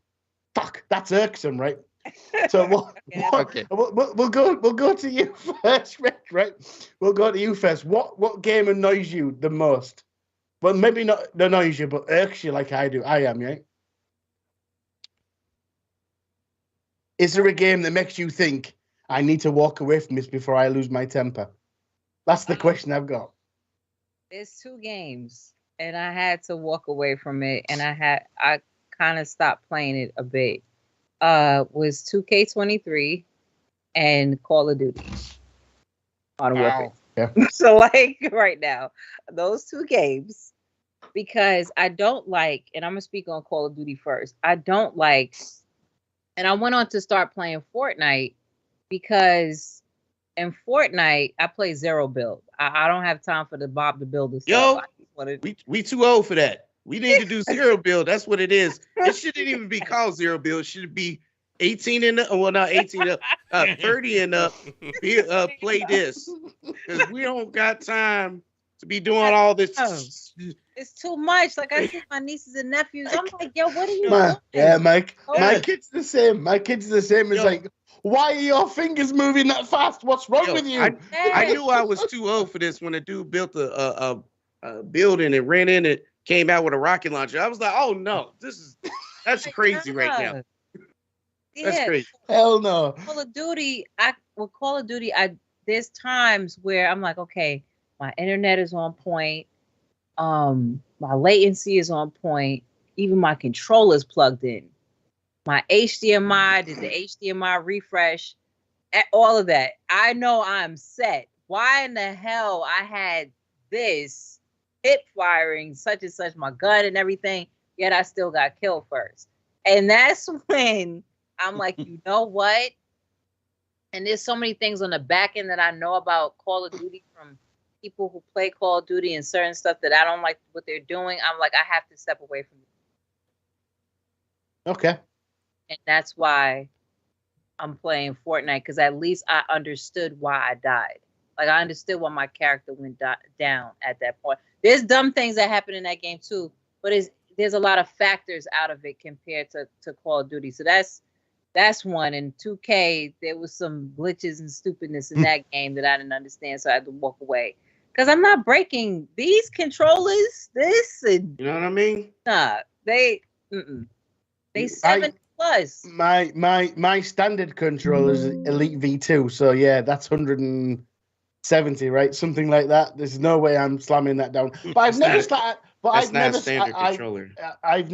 Fuck, that's irksome, right? So we'll go to you first, right? We'll go to you first. What game annoys you the most? Well, maybe not annoys you, but irks you like I do. I am, right? Is there a game that makes you think I need to walk away from this before I lose my temper? That's the question I've got. There's 2 games, and I had to walk away from it, and I kind of stopped playing it a bit. Was 2K23 and Call of Duty. Modern Warfare. Yeah. So like right now, those 2 games, because I don't like, and I'm gonna speak on Call of Duty first. I don't like, and I went on to start playing Fortnite because in Fortnite I play zero build. I don't have time for the Bob the Builder stuff. We too old for that. We need to do zero build. That's what it is. It shouldn't even be called zero build. It should be 18 and up. Well, not 18 up, 30 and up. Play this because we don't got time to be doing all this. It's too much. Like I see my nieces and nephews. I'm like, yo, what are you doing? Yeah, my kid's the same. My kid's the same. It's like, why are your fingers moving that fast? What's wrong with you? I knew I was too old for this when a dude built a building and ran in and came out with a rocket launcher. I was like, oh no, that's crazy right now. That's crazy. Hell no. Call of Duty, there's times where I'm like, okay, my internet is on point. My latency is on point. Even my controller's plugged in. My HDMI did the HDMI refresh. All of that. I know I'm set. Why in the hell I had this hip firing, such and such, my gun and everything, yet I still got killed first. And that's when I'm like, you know what? And there's so many things on the back end that I know about Call of Duty from people who play Call of Duty and certain stuff that I don't like what they're doing. I'm like, I have to step away from it. Okay. And that's why I'm playing Fortnite, because at least I understood why I died. Like, I understood why my character went down at that point. There's dumb things that happen in that game too, but there's a lot of factors out of it compared to Call of Duty. So that's one. And 2K, there was some glitches and stupidness in that game that I didn't understand, so I had to walk away. Because I'm not breaking these controllers. You know what I mean? Nah, they 7 plus. My standard controller is Elite V2, so yeah, that's 170, right? Something like that. There's no way I'm slamming that down. But I've never started. But That's I've not never a standard controller. I've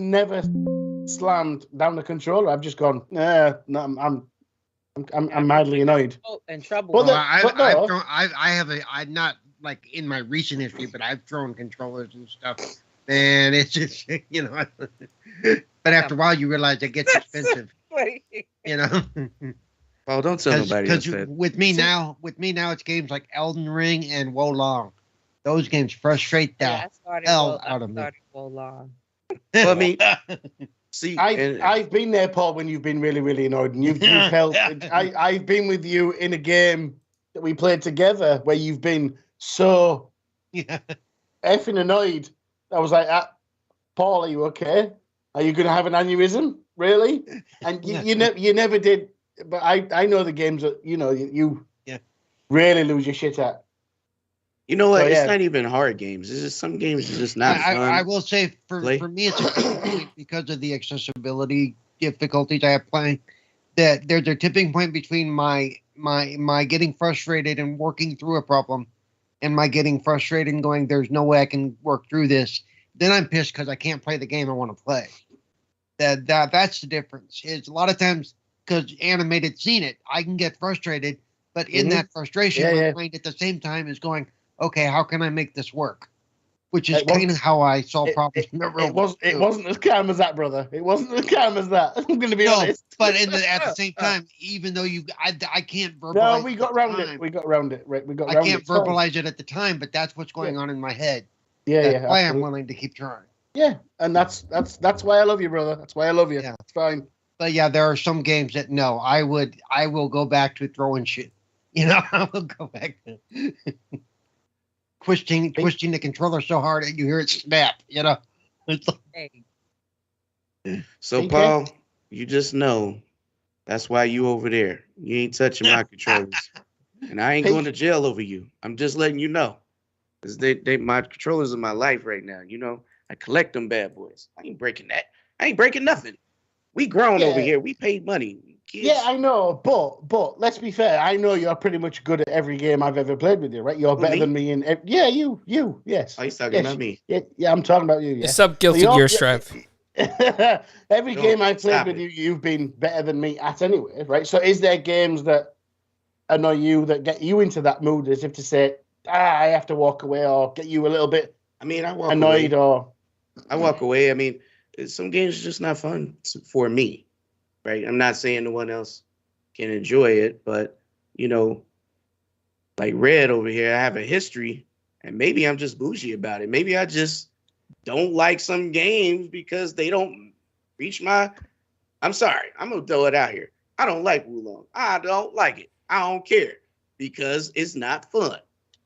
never slammed down the controller. I've just gone. No, I'm mildly annoyed. In trouble. Well, I'm not like in my recent history, but I've thrown controllers and stuff. Man, it's just but after a while you realize it gets expensive. Oh, don't tell nobody else that. With me now, it's games like Elden Ring and Wo Long. Those games frustrate the hell out of me. Well, I mean, see, I've been there, Paul, when you've been really, really annoyed, and you've helped. I've been with you in a game that we played together where you've been so effing annoyed. I was like, Paul, are you okay? Are you going to have an aneurysm? Really? And you never did. But I know the games that you really lose your shit at. You know what? So, it's not even hard games. It's just some games are just not fun. I will say for me, it's because of the accessibility difficulties I have playing. That there's a tipping point between my getting frustrated and working through a problem, and my getting frustrated and going, "There's no way I can work through this." Then I'm pissed because I can't play the game I want to play. That's the difference. It's a lot of times because animated seen it, I can get frustrated, but in that frustration, my mind at the same time is going, okay, how can I make this work? Which is kind of how I solve problems. It wasn't as calm as that, brother. It wasn't as calm as that. I'm going to be honest. But at the same time, even though I can't verbalize. No, we got around it. We got around it. Right, I can't verbalize it at the time, but that's what's going on in my head. That's why I'm willing to keep trying. Yeah, and that's why I love you, brother. That's why I love you. Yeah. It's fine. But yeah, there are some games that I will go back to throwing shit. I will go back to twisting the controller so hard that you hear it snap. So Paul, you just know that's why you over there. You ain't touching my controllers, and I ain't going to jail over you. I'm just letting you know, because my controllers are my life right now. I collect them bad boys. I ain't breaking that. I ain't breaking nothing. We grown over here. We paid money. Kids. Yeah, I know, but let's be fair. I know you're pretty much good at every game I've ever played with you, right? You're better than me in. You, yes. Oh, he's talking about me. Yeah, I'm talking about you. Yeah. It's up, Guilty Gear Strive. Every game I've played with you, you've been better than me at anyway, right? So, is there games that annoy you that get you into that mood, as if to say, I have to walk away, or get you a little bit? I mean, I walk annoyed, away. or I walk away. I mean, some games are just not fun for me. Right. I'm not saying no one else can enjoy it, but like Red over here, I have a history, and maybe I'm just bougie about it. Maybe I just don't like some games because they don't reach my. I'm sorry. I'm gonna throw it out here. I don't like Wulong. I don't like it. I don't care because it's not fun.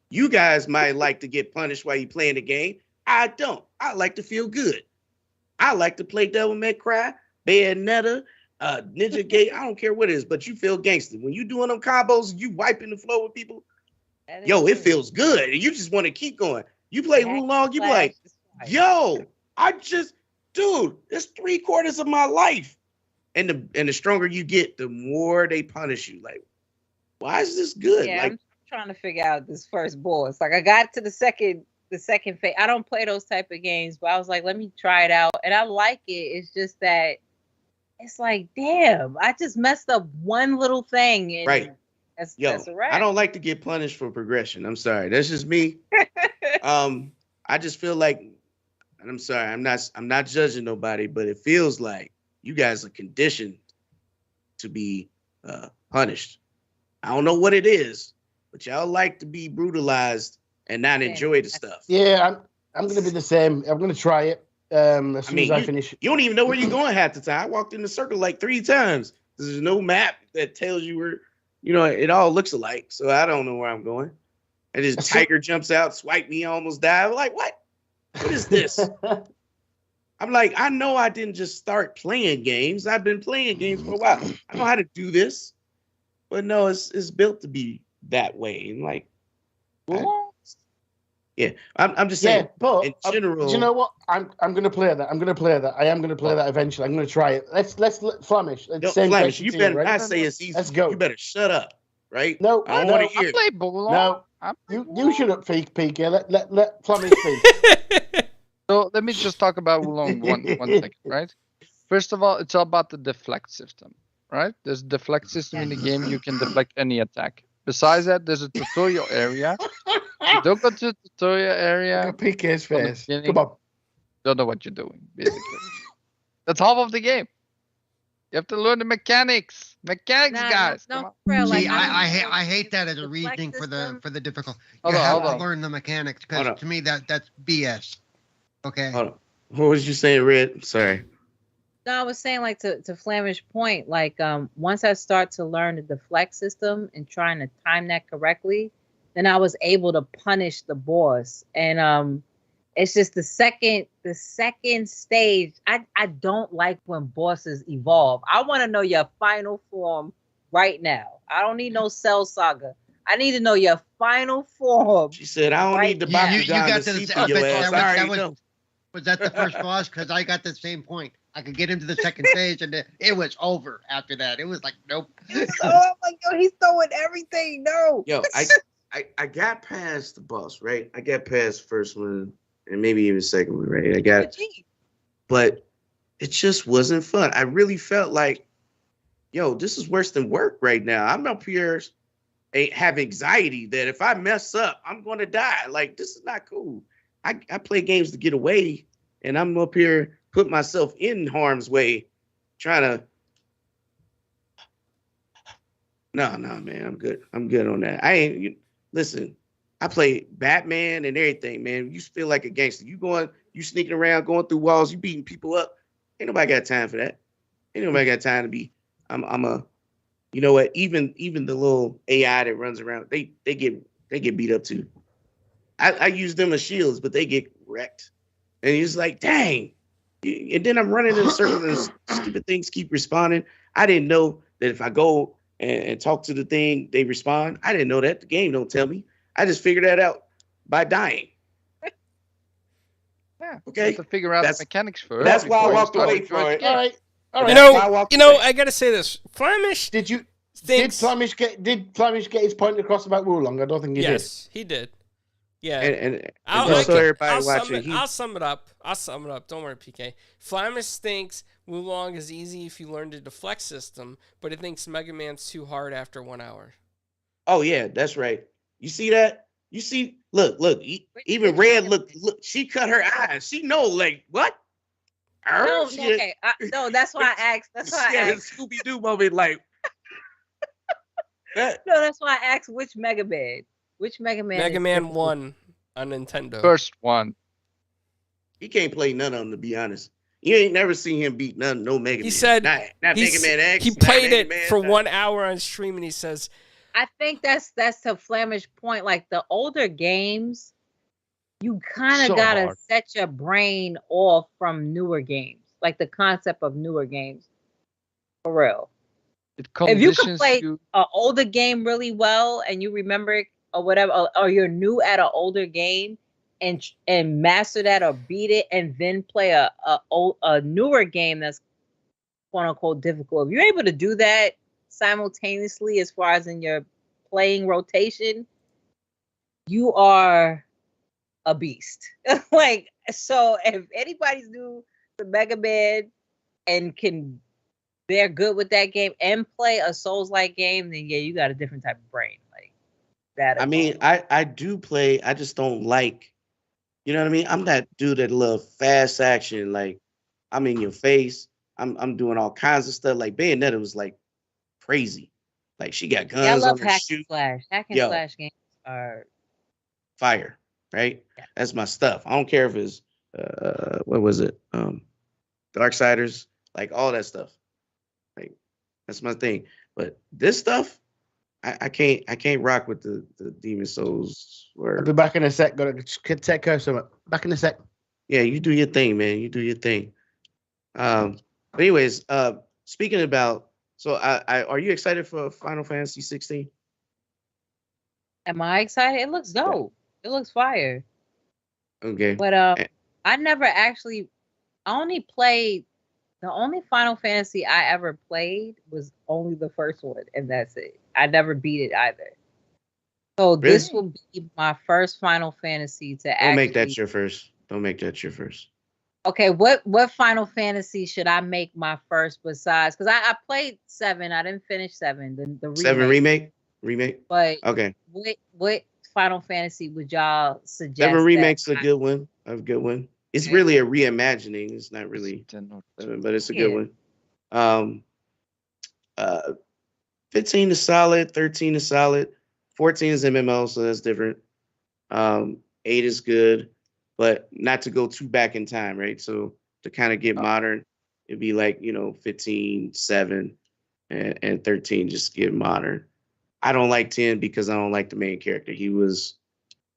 You guys might like to get punished while you're playing the game. I don't. I like to feel good. I like to play Devil May Cry, Bayonetta, Ninja Gate. I don't care what it is, but you feel gangster. When you doing them combos, you wiping the floor with people, it feels good. And you just want to keep going. You play Wulong, you be like, dude, it's 3/4 of my life. And the stronger you get, the more they punish you. Like, why is this good? Yeah, I'm trying to figure out this first boss. Like, I got to the second phase. I don't play those type of games, but I was like, let me try it out. And I like it. It's just that it's like, damn, I just messed up one little thing. And right. That's a wrap. I don't like to get punished for progression. I'm sorry. That's just me. I just feel like, and I'm sorry, I'm not judging nobody, but it feels like you guys are conditioned to be punished. I don't know what it is, but y'all like to be brutalized and not enjoy the stuff. Yeah, I'm gonna be the same. I'm gonna try it as soon as I finish. You don't even know where you're going half the time. I walked in the circle like 3 times. There's no map that tells you where. It all looks alike, so I don't know where I'm going. And this tiger jumps out, swipe me, almost die. I'm like, what? What is this? I'm like, I know I didn't just start playing games. I've been playing games for a while. I know how to do this, but no, it's built to be that way. And like, I'm just saying. But in general, do you know what? I'm gonna play that. I'm gonna play that. I am gonna play that eventually. I'm gonna try it. Let's Flamish. Flamish, you better. Right? I say it's easy. Let's go. You better shut up, right? No, I don't want to hear. I play Bulong. No, you shut up, PK. Let Flamish speak. So let me just talk about Wulong one second, right? First of all, it's all about the deflect system, right? There's a deflect system in the game. You can deflect any attack. Besides that, there's a tutorial area. You don't go to the tutorial area. PK's face. Come on. Don't know what you're doing, basically. That's half of the game. You have to learn the mechanics. Guys. No, real, See, I hate that as a reasoning for the difficult. You have to learn the mechanics because to me that's BS. Okay. Hold on. What was you saying, Red? Sorry. No, I was saying like to Flamish point, like once I start to learn the deflect system and trying to time that correctly, then I was able to punish the boss. And it's just the second stage. I don't like when bosses evolve. I want to know your final form right now. I don't need no Cell Saga. I need to know your final form. She said, I don't need the Bakugan to see for your ass. Was that the first boss? Because I got the same point. I could get into the second stage, and it was over after that. It was like, nope. Oh my God, he's throwing everything. No. Yo, I got past the boss, right? I got past the first one and maybe even the second one, right? I got, but it just wasn't fun. I really felt like, yo, this is worse than work right now. I'm up here, have anxiety that if I mess up, I'm going to die. Like, this is not cool. I play games to get away, and I'm up here put myself in harm's way, trying to. No, man, I'm good. I'm good on that. Listen, I play Batman and everything, man. You feel like a gangster. You sneaking around, going through walls, you beating people up. Ain't nobody got time for that. Ain't nobody got time to be. You know what? Even the little AI that runs around, they get beat up too. I use them as shields, but they get wrecked. And he's like, dang. And then I'm running in a circle and stupid things keep responding. I didn't know that if I go and talk to the thing, they respond. I didn't know that. The game don't tell me. I just figured that out by dying. Yeah. Okay. You have to figure out the mechanics first. That's why I walked away from it. All right. I gotta say this. Flamish. Did Flamish get his point across about Wulong? I don't think he did. Yes, he did. Yeah, and I'll sum it up. Don't worry, PK. Flamish thinks Wulong is easy if you learn the deflect system, but it thinks Mega Man's too hard after 1 hour. Oh yeah, that's right. You see that? You see? Look. Even Red, look. She cut her eyes. She know, like what? No, okay. No, that's why I asked. That's why I asked. Scooby Doo moment, like. No, that's why I asked which Mega Man. Which Mega Man? Mega Man 1 on Nintendo. First one. He can't play none of them, to be honest. You ain't never seen him beat no Mega Man. He said not Mega Man X. He played it for 1 hour on stream, and he says, I think that's to Flamish point. Like the older games, you kind of gotta set your brain off from newer games, like the concept of newer games. For real. If you can play an older game really well and you remember it or whatever, or you're new at an older game and master that or beat it, and then play a newer game that's quote unquote difficult. If you're able to do that simultaneously as far as in your playing rotation, you are a beast. Like, so if anybody's new to Mega Man and they're good with that game and play a Souls-like game, then yeah, you got a different type of brain. Like that. I mean, I do play. I just don't like. You know what I mean? I'm that dude that love fast action. Like I'm in your face. I'm doing all kinds of stuff. Like Bayonetta was like crazy. Like she got Yeah, I guns on love her hack shoe. and slash. Hack and Yo. slash games are Fire, right? Yeah. That's my stuff. I don't care if it's what was it? Darksiders, like all that stuff. Like that's my thing. But this stuff, I can't rock with the Demon Souls. I'll be back in a sec. Got to take care of something. Back in a sec. Yeah, you do your thing, man. You do your thing. But anyways, speaking about, so I are you excited for Final Fantasy 16? Am I excited? It looks dope. It looks fire. Okay. But I never actually. I only played. The only Final Fantasy I ever played was only the first one, and that's it. I never beat it either. So Really? this will be my first Final Fantasy to actually. Don't make that your first. Don't make that your first. Okay, what Final Fantasy should I make my first besides? Because I played 7. I didn't finish 7. The remake. 7 remake. But Okay. What Final Fantasy would y'all suggest? 7 remake's a good one. A good one. It's really a reimagining. It's not really, 10 or but it's a good one. 15 is solid. 13 is solid. 14 is MMO, so that's different. 8 is good, but not to go too back in time, right? So to kind of get modern, it'd be like 15, 7, and 13 just get modern. I don't like 10 because I don't like the main character. He was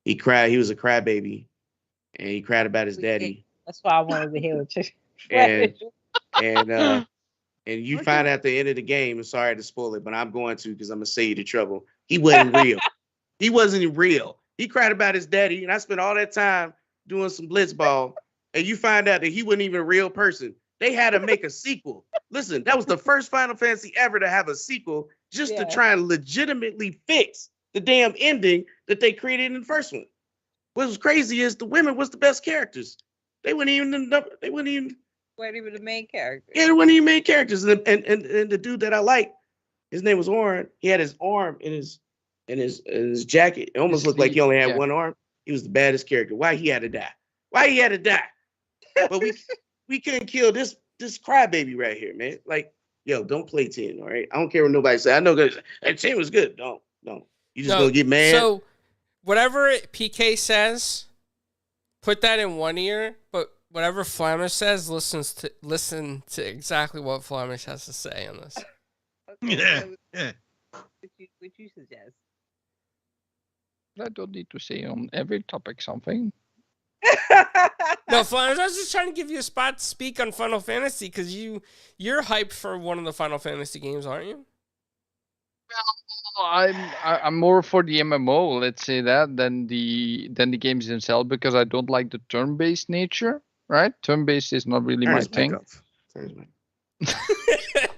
a crybaby, and he cried about his daddy. That's why I wanted to hear what you. And you find out at the end of the game. Sorry to spoil it, but I'm going to because I'm gonna save you the trouble. He wasn't real. He wasn't real. He cried about his daddy, and I spent all that time doing some blitzball, and you find out that he wasn't even a real person. They had to make a sequel. Listen, that was the first Final Fantasy ever to have a sequel just to try and legitimately fix the damn ending that they created in the first one. What was crazy is the women was the best characters. They weren't even the main character. Yeah, they weren't even main characters. And the dude that I like, his name was Orin. He had his arm in his jacket. It almost looked like he only had one arm. He was the baddest character. Why he had to die? But we couldn't kill this crybaby right here, man. Like, yo, don't play 10, all right? I don't care what nobody say. I know that 10 was good. No. You just gonna get mad. So whatever PK says, put that in one ear, but whatever Flamish says, listen to exactly what Flamish has to say on this. Okay, what you suggest? I don't need to say on every topic something. No, Flamish, I was just trying to give you a spot to speak on Final Fantasy because you're hyped for one of the Final Fantasy games, aren't you? I'm more for the MMO, let's say that, than the games themselves, because I don't like the turn-based nature. Right? Turn-based is not really my thing.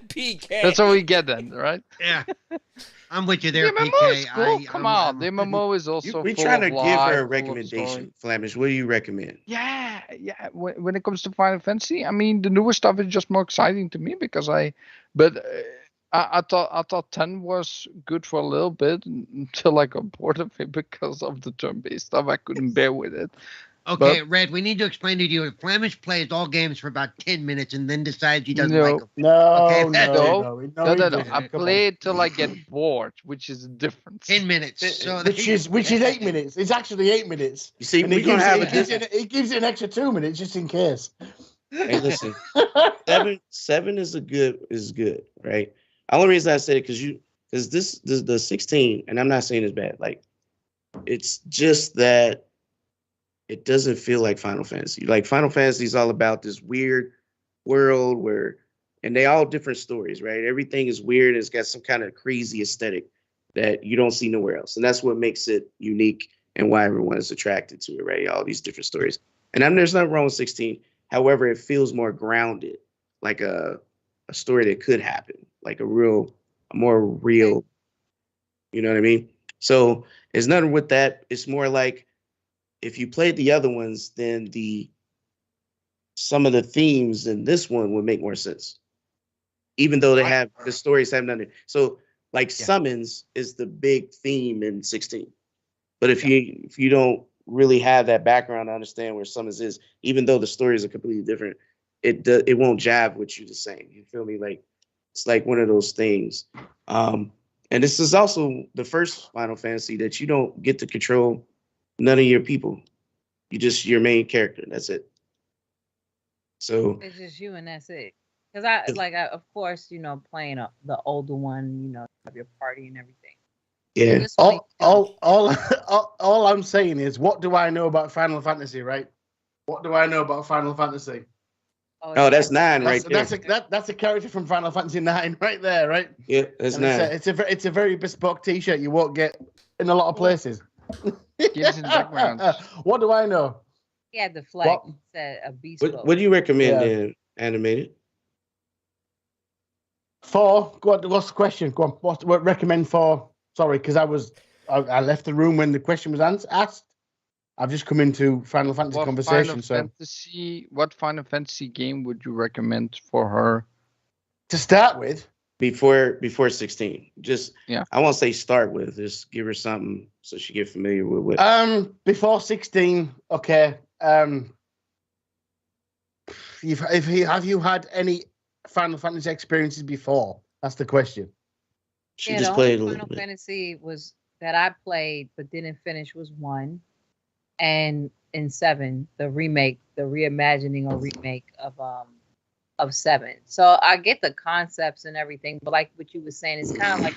PK. That's how we get then, right? Yeah. I'm with you there, the MMO PK. is cool. Come on. The MMO is also we full trying to of give her a life, recommendation, Flamish. What do you recommend? Yeah. When it comes to Final Fantasy, I mean, the newer stuff is just more exciting to me because I thought 10 was good for a little bit until I got bored of it because of the turn-based stuff. I couldn't bear with it. Okay, Red, we need to explain to you. Flamish plays all games for about 10 minutes and then decides he doesn't like them. No. I played till I get bored, which is a difference. 10 minutes. Which is 8 minutes. It's actually 8 minutes. You see, we're gonna have it gives it an extra 2 minutes just in case. Hey, listen, 7 is good, right? The only reason I said it because this the 16, and I'm not saying it's bad. Like, it's just that it doesn't feel like Final Fantasy. Like, Final Fantasy is all about this weird world and they all different stories, right? Everything is weird. It's got some kind of crazy aesthetic that you don't see nowhere else. And that's what makes it unique and why everyone is attracted to it, right? All these different stories. And there's nothing wrong with 16. However, it feels more grounded, like a story that could happen, like a more real, you know what I mean? So there's nothing with that. It's more like, if you played the other ones, then some of the themes in this one would make more sense, even though the stories have nothing. So, like, summons is the big theme in 16, but if you don't really have that background to understand where summons is, even though the stories are completely different, it won't jive with you the same. You feel me? Like, it's like one of those things. And this is also the first Final Fantasy that you don't get to control none of your people. You just your main character. That's it. So It's just you and that's it. Because I of course, playing the older one, have your party and everything. yeah, This one, all I'm saying is, what do I know about Final Fantasy, right? What do I know about Final Fantasy? oh, that's 9 right there. That's a character from Final Fantasy 9 right there, right? Yeah, that's And 9. it's a very bespoke T-shirt you won't get in a lot of places. Gives in the background. What do I know? he had the flag. What? It said a beast. What do you recommend Yeah. then, animated? What's the question? Go on. What recommend for? Sorry, because I left the room when the question was asked. I've just come into Final Fantasy conversation. What Final Fantasy game would you recommend for her? To start with, Before 16. Just Yeah. I won't say start with. Just give her something so she get familiar with what. before 16, okay. Have you had any Final Fantasy experiences before? That's the question. She Yeah, just the played a only little Final bit. Fantasy was that I played but didn't finish was 1, and in 7, the reimagining or remake of 7. So I get the concepts and everything, but like what you were saying, it's kind of like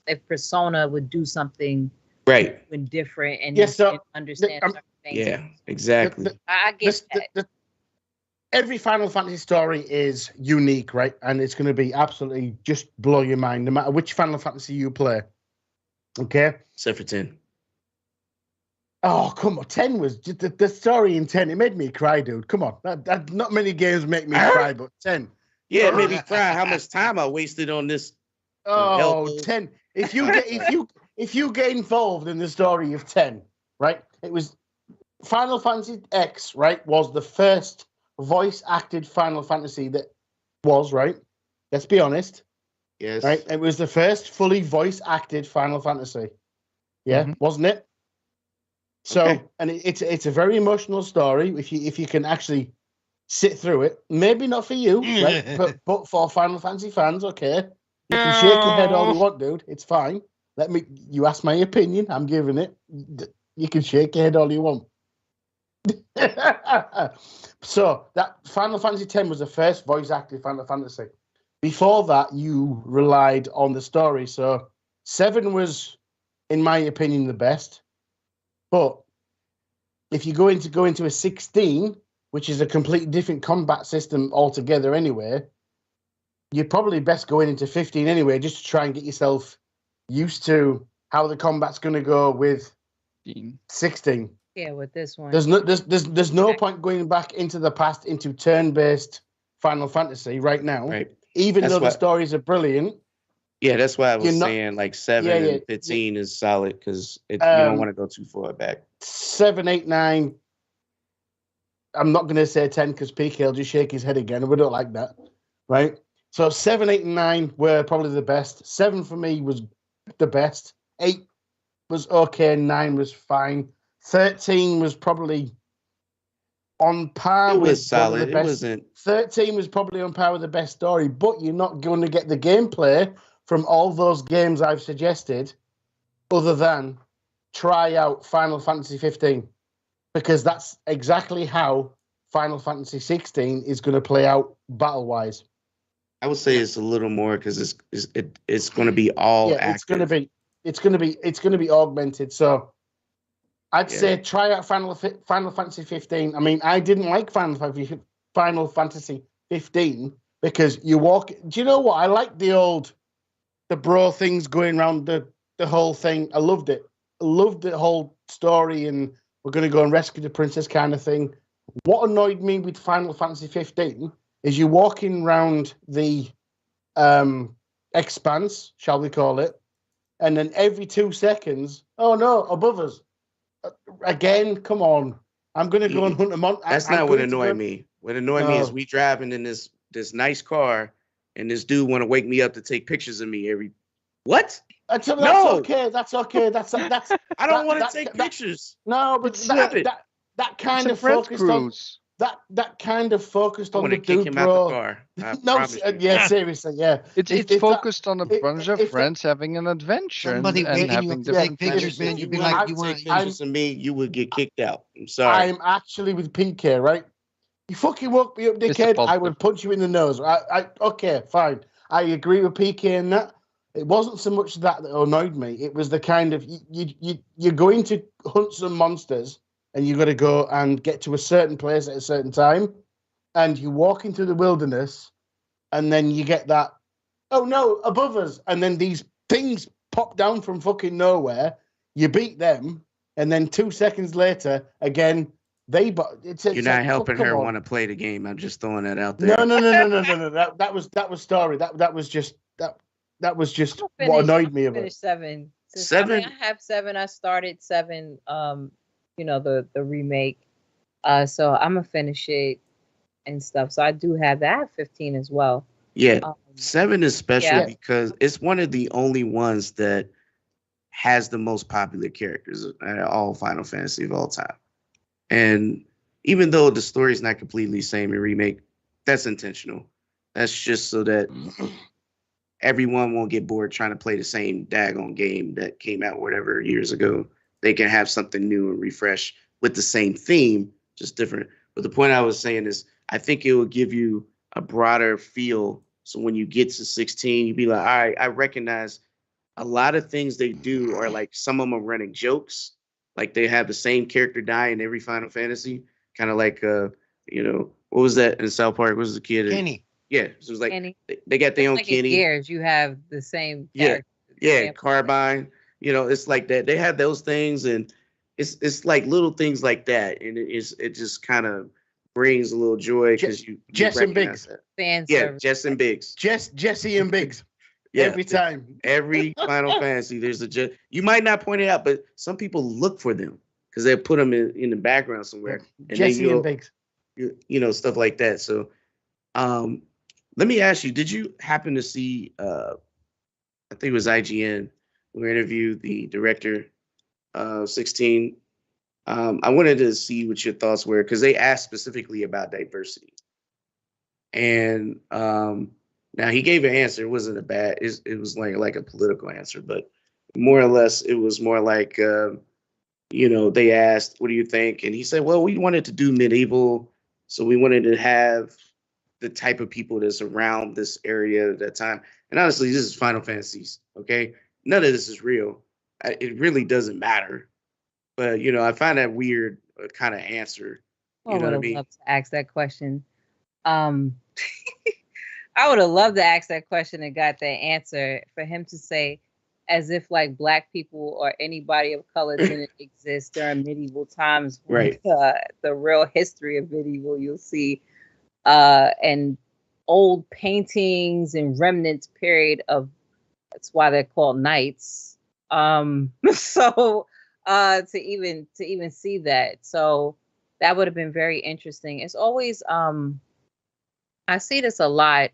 if Persona would do something Right. when different and Yes, so you understand certain things. Yeah, exactly. I get that. Every Final Fantasy story is unique, right? And it's going to be absolutely just blow your mind, no matter which Final Fantasy you play. Okay? Except for 10. Oh, come on. 10 was just the story in 10. It made me cry, dude. Come on. That not many games make me cry, but 10. Yeah, it made me cry how much time I wasted on this. Oh, 10. If you get involved in the story of 10, right? It was Final Fantasy X, right? Was the first voice acted Final Fantasy that was, right? Let's be honest. Yes. Right? It was the first fully voice acted Final Fantasy. Yeah, wasn't it? So, Okay. and it's a very emotional story if you can actually sit through it. Maybe not for you, right? But for Final Fantasy fans, okay. You can shake your head all you want, dude. It's fine. You asked my opinion. I'm giving it. You can shake your head all you want. So that Final Fantasy X was the first voice acted Final Fantasy. Before that, you relied on the story. So 7 was, in my opinion, the best. But if you go into a 16, which is a completely different combat system altogether anyway, you're probably best going into 15 anyway, just to try and get yourself used to how the combat's going to go with 16. Yeah, with this one. There's no point going back into the past into turn-based Final Fantasy right now. Right. Even though the stories are brilliant. Yeah, that's why I was saying like 7 and 15 is solid because you don't want to go too far back. 7, 8, 9. I'm not going to say 10 because PK will just shake his head again, and we don't like that, right? So 7, 8, and 9 were probably the best. 7 for me was the best. 8 was okay. 9 was fine. 13 was probably on par with solid. The best. It wasn't. 13 was probably on par with the best story, but you're not going to get the gameplay from all those games I've suggested, other than try out Final Fantasy 15, because that's exactly how Final Fantasy 16 is going to play out battle-wise. I would say it's a little more because it's going to be all active. It's going to be augmented. So I'd say try out Final Fantasy 15. I mean, I didn't like Final Fantasy 15 because you walk. Do you know what? I like the bro things going around the whole thing. I loved it. I loved the whole story, and we're going to go and rescue the princess kind of thing. What annoyed me with Final Fantasy 15 is you walking around the expanse, shall we call it, and then every 2 seconds, oh no, above us. Again, come on. I'm going to go and hunt them on. That's not what annoyed me. What annoyed me is we driving in this nice car, and this dude want to wake me up to take pictures of me every. What? That's okay. That's okay. That's. I don't want to take pictures. No, but that kind of focused on that kind of focused I on want the to kick dude, him bro. out the car. I No, promise you. yeah, seriously, yeah. It's If that- focused on a bunch of if that- friends having an adventure Somebody and waking you having up to different take pictures, fantasies. man. You'd be want like, to you want take pictures of me, you would get kicked out. I'm sorry. I'm actually with PK, right? You fucking woke me up, It's a dickhead. I positive. would punch you in the nose. Okay, fine. I agree with PK in that. It wasn't so much that annoyed me. It was the kind of you're going to hunt some monsters and you got to go and get to a certain place at a certain time, and you walk into the wilderness, and then you get that, oh no, above us, and then these things pop down from fucking nowhere. You beat them, and then 2 seconds later, again they. You're not helping her want to play the game. I'm just throwing that out there. No. That was story. That was just what annoyed me about it. Finish 7. Seven? I have 7. I started 7. The remake. So I'm gonna finish it and stuff. So I do have that. I have 15 as well. Yeah, 7 is special yeah. because it's one of the only ones that has the most popular characters at all Final Fantasy of all time. And even though the story is not completely the same in remake, that's intentional. That's just so that everyone won't get bored trying to play the same daggone game that came out whatever years ago. They can have something new and refresh with the same theme, just different. But the point I was saying is, I think it will give you a broader feel. So when you get to 16, you'd be like, all right, I recognize a lot of things they do are like some of them are running jokes. Like they have the same character die in every Final Fantasy. Kind of like, what was that in South Park? What was the kid? Kenny. Yeah. So it was like, Kenny. they got their own Like Kenny. in Gears, you have the same Yeah. character. Yeah. Carbine. It's like that. They have those things, and it's like little things like that. And it just kind of brings a little joy because you Jess and recognize Biggs. that. Fan Yeah, service. Jess and Biggs. Jesse and Biggs. Yeah, Every time. Every Final Fantasy, there's a Jess. You might not point it out, but some people look for them because they put them in the background somewhere. And Jesse and Biggs. Stuff like that. So, let me ask you: did you happen to see? I think it was IGN who interviewed the director of 16. I wanted to see what your thoughts were because they asked specifically about diversity, and now he gave an answer. It wasn't a bad. It was like a political answer, but more or less it was more like they asked, "What do you think?" And he said, "Well, we wanted to do medieval, so we wanted to have the type of people that's around this area at that time." And honestly, this is Final Fantasies. Okay, none of this is real. It really doesn't matter. But I find that weird kind of answer. I would have loved to ask that question. I would have loved to ask that question and got that answer. For him to say, as if like Black people or anybody of color didn't exist during medieval times. Right. The real history of medieval, you'll see, and old paintings and remnants period of. That's why they're called knights. So to even see that, so that would have been very interesting. It's always I see this a lot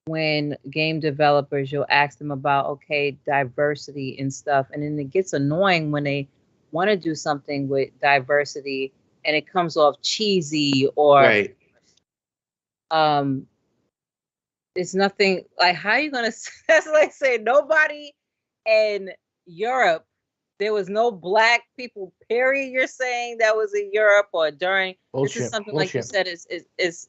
when game developers, you'll ask them about diversity and stuff, and then it gets annoying when they want to do something with diversity and it comes off cheesy or right. It's nothing like how you gonna. That's like saying nobody in Europe. There was no Black people. Period. You're saying that was in Europe or during. Bullshit. This is something Bullshit. like you said. It's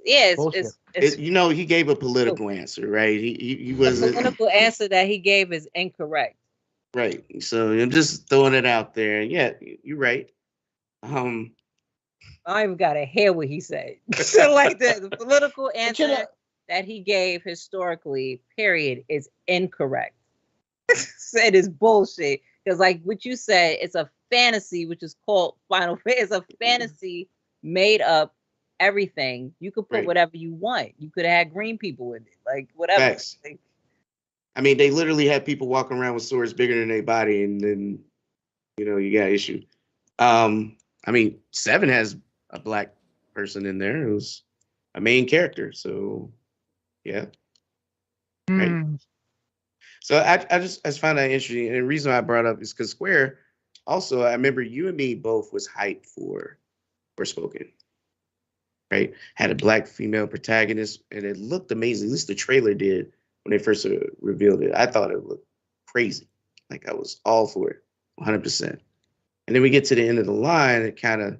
He gave a political answer, right? He was the political answer that he gave is incorrect. Right. So I'm just throwing it out there. Yeah, you're right. I don't even gotta hear what he said. So like the political answer that he gave historically, period, is incorrect. It is bullshit. Because like what you said, it's a fantasy, which is called Final Fantasy. It's a fantasy made up everything. You could put whatever you want. You could have had green people with it. Like whatever. Like, I mean, they literally had people walking around with swords bigger than their body, and then you got issue. I mean, 7 has a Black person in there who's a main character, so yeah. Right. So I just found that interesting, and the reason I brought up is because Square. Also, I remember you and me both was hyped for Forspoken. Right? Had a black female protagonist, and it looked amazing. At least the trailer did when they first revealed it. I thought it looked crazy. Like I was all for it, 100%. And then we get to the end of the line, it kind of,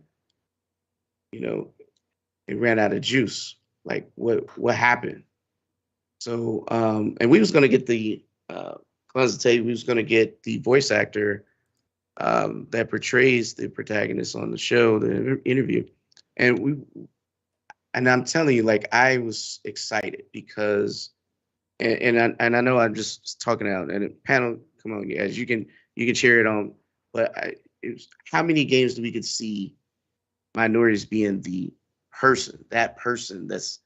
it ran out of juice. Like what happened? So, and we was gonna get the, we was gonna get the voice actor that portrays the protagonist on the show, the interview, and I'm telling you, like I was excited because, and I know I'm just talking out, and panel, come on, guys, you can cheer it on, but how many games do we could see minorities being that person that's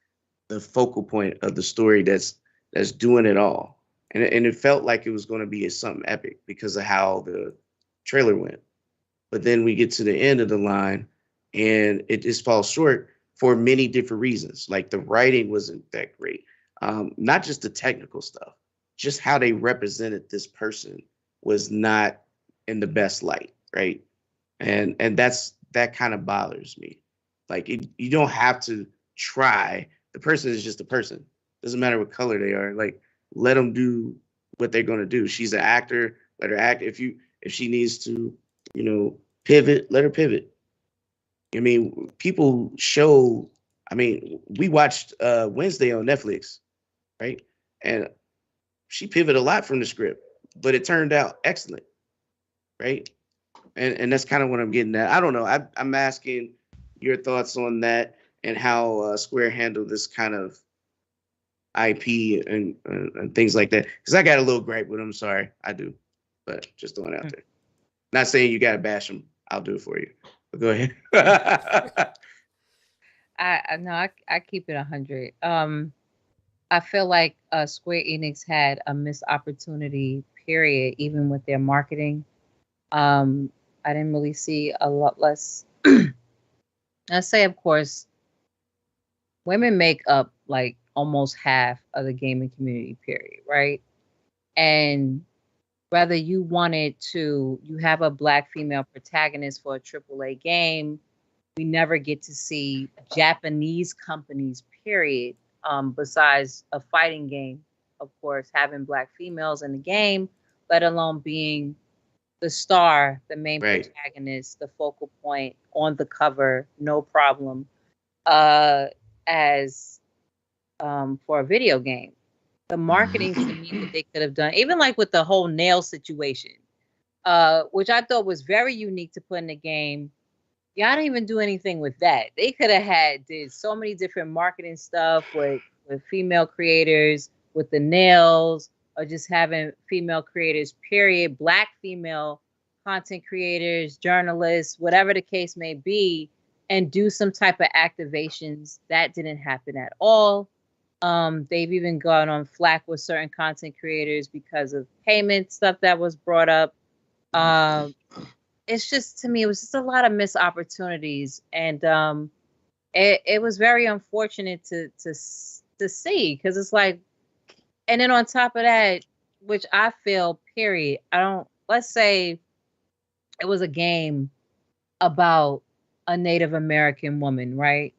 the focal point of the story, that's doing it all, and it felt like it was going to be something epic because of how the trailer went, but then we get to the end of the line, and it just falls short for many different reasons. Like the writing wasn't that great, not just the technical stuff, just how they represented this person was not in the best light, right? And that kind of bothers me. Like you don't have to try. The person is just a person. Doesn't matter what color they are. Like let them do what they're gonna do. She's an actor. Let her act. If she needs to, pivot, let her pivot. I mean, people show. I mean, we watched Wednesday on Netflix, right? And she pivoted a lot from the script, but it turned out excellent, right? And that's kind of what I'm getting at. I don't know. I'm asking your thoughts on that and how Square handled this kind of IP and things like that. Because I got a little gripe with them. Sorry, I do, but just throwing it out there. Not saying you got to bash them. I'll do it for you. But go ahead. I keep it 100. I feel like Square Enix had a missed opportunity, period, even with their marketing. I didn't really see a lot less. I say, of course, women make up like almost half of the gaming community, period, right? And whether you wanted to, you have a black female protagonist for a AAA game, we never get to see Japanese companies, period, besides a fighting game, of course, having black females in the game, let alone being the star, the main protagonist, the focal point on the cover, no problem, as for a video game. The marketing to me that they could have done, even like with the whole nail situation, which I thought was very unique to put in the game. Y'all didn't even do anything with that. They could have did so many different marketing stuff with female creators, with the nails, or just having female creators, period, black female content creators, journalists, whatever the case may be, and do some type of activations. That didn't happen at all. They've even gone on flack with certain content creators because of payment stuff that was brought up. It's just, to me, it was just a lot of missed opportunities, and it was very unfortunate to see, because it's like, and then on top of that, which I feel, period, let's say it was a game about a Native American woman, right?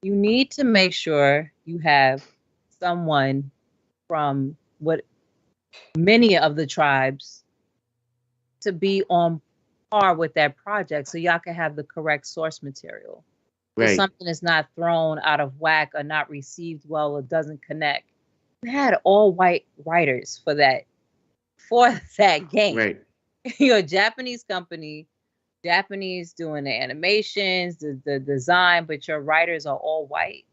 You need to make sure you have someone from what many of the tribes to be on par with that project, so y'all can have the correct source material. If something is not thrown out of whack or not received well or doesn't connect, we had all white writers for that game. Right. You're a Japanese company, Japanese doing the animations, the design, but your writers are all white.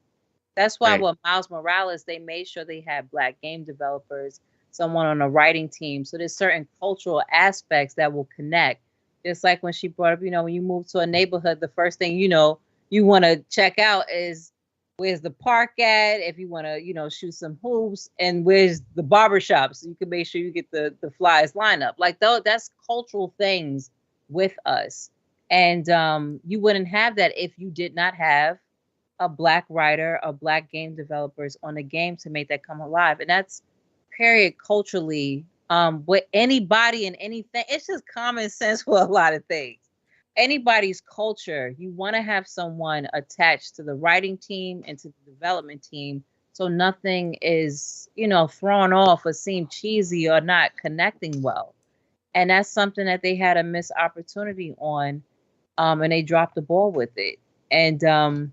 That's why with Miles Morales, they made sure they had black game developers, someone on a writing team. So there's certain cultural aspects that will connect. Just like when she brought up, when you move to a neighborhood, the first thing you want to check out is where's the park at, if you want to, shoot some hoops, and where's the barbershop, so you can make sure you get the flies lineup. Like, though, that's cultural things with us. And you wouldn't have that if you did not have a black writer or black game developers on the game to make that come alive. And that's, period, culturally, with anybody and anything. It's just common sense for a lot of things. anybody's culture, you want to have someone attached to the writing team and to the development team, so nothing is, thrown off or seem cheesy or not connecting well. And that's something that they had a missed opportunity on, and they dropped the ball with it. And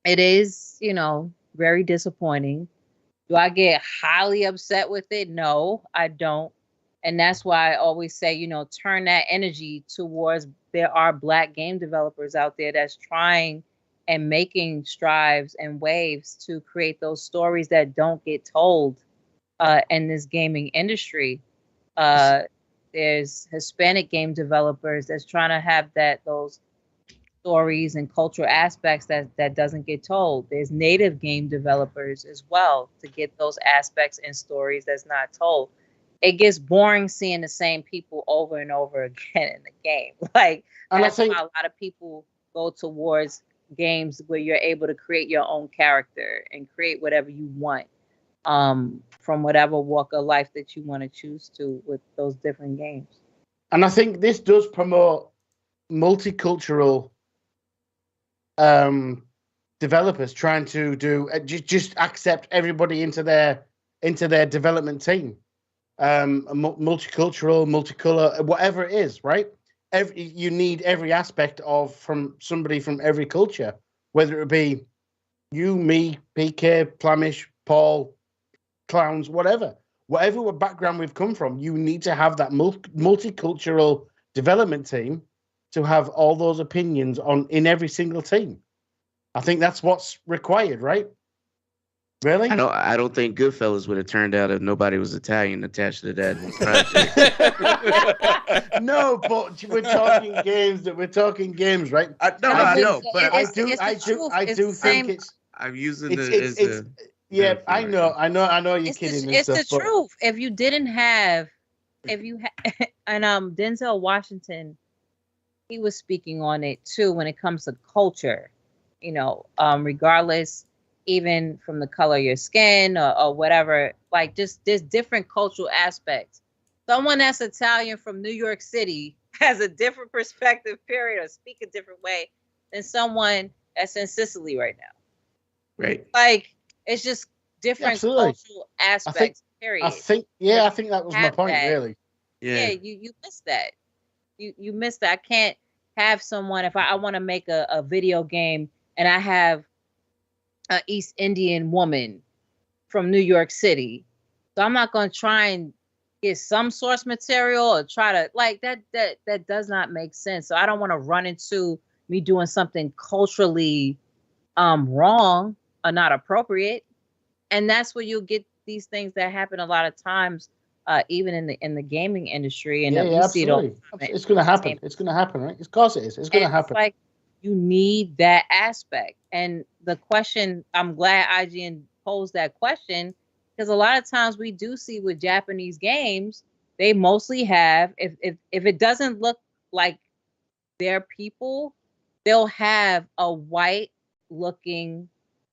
it is, very disappointing. Do I get highly upset with it? No, I don't. And that's why I always say, turn that energy towards, there are Black game developers out there that's trying and making strides and waves to create those stories that don't get told in this gaming industry. There's Hispanic game developers that's trying to have those stories and cultural aspects that doesn't get told. There's Native game developers as well to get those aspects and stories that's not told. It gets boring seeing the same people over and over again in the game. Like, that's why a lot of people go towards games where you're able to create your own character and create whatever you want, from whatever walk of life that you want to choose to with those different games. And I think this does promote multicultural developers trying to do just accept everybody into their development team. Multicultural, multicolor, whatever it is, right? You need every aspect from somebody from every culture, whether it be you, me, PK, Plamish, Paul, Clowns, whatever background we've come from. You need to have that multicultural development team to have all those opinions in every single team. I think that's what's required, right? Really? I don't think Goodfellas would have turned out if nobody was Italian attached to that project. No, but we're talking games. We're talking games, right? I know, but I do think it's. I'm using it. Yeah, I know. You're kidding. It's the truth. If you didn't have, and Denzel Washington, he was speaking on it too when it comes to culture. Regardless, even from the color of your skin or whatever, like just there's different cultural aspects. Someone that's Italian from New York City has a different perspective, period, or speak a different way than someone that's in Sicily right now. Right. Like, it's just different cultural aspects, period. I think that was my point, really. Yeah, you missed that. You missed that. I can't have someone, if I want to make a video game and I have an East Indian woman from New York City, so I'm not going to try and get some source material or try to, like, that does not make sense. So I don't want to run into me doing something culturally wrong or not appropriate. And that's where you'll get these things that happen a lot of times, even in the gaming industry. And absolutely. It's going to happen. It's going to happen, right? Of course it is. It's going to happen. It's like, you need that aspect. And the question, I'm glad IGN posed that question, because a lot of times we do see with Japanese games, they mostly have, if it doesn't look like their people, they'll have a white looking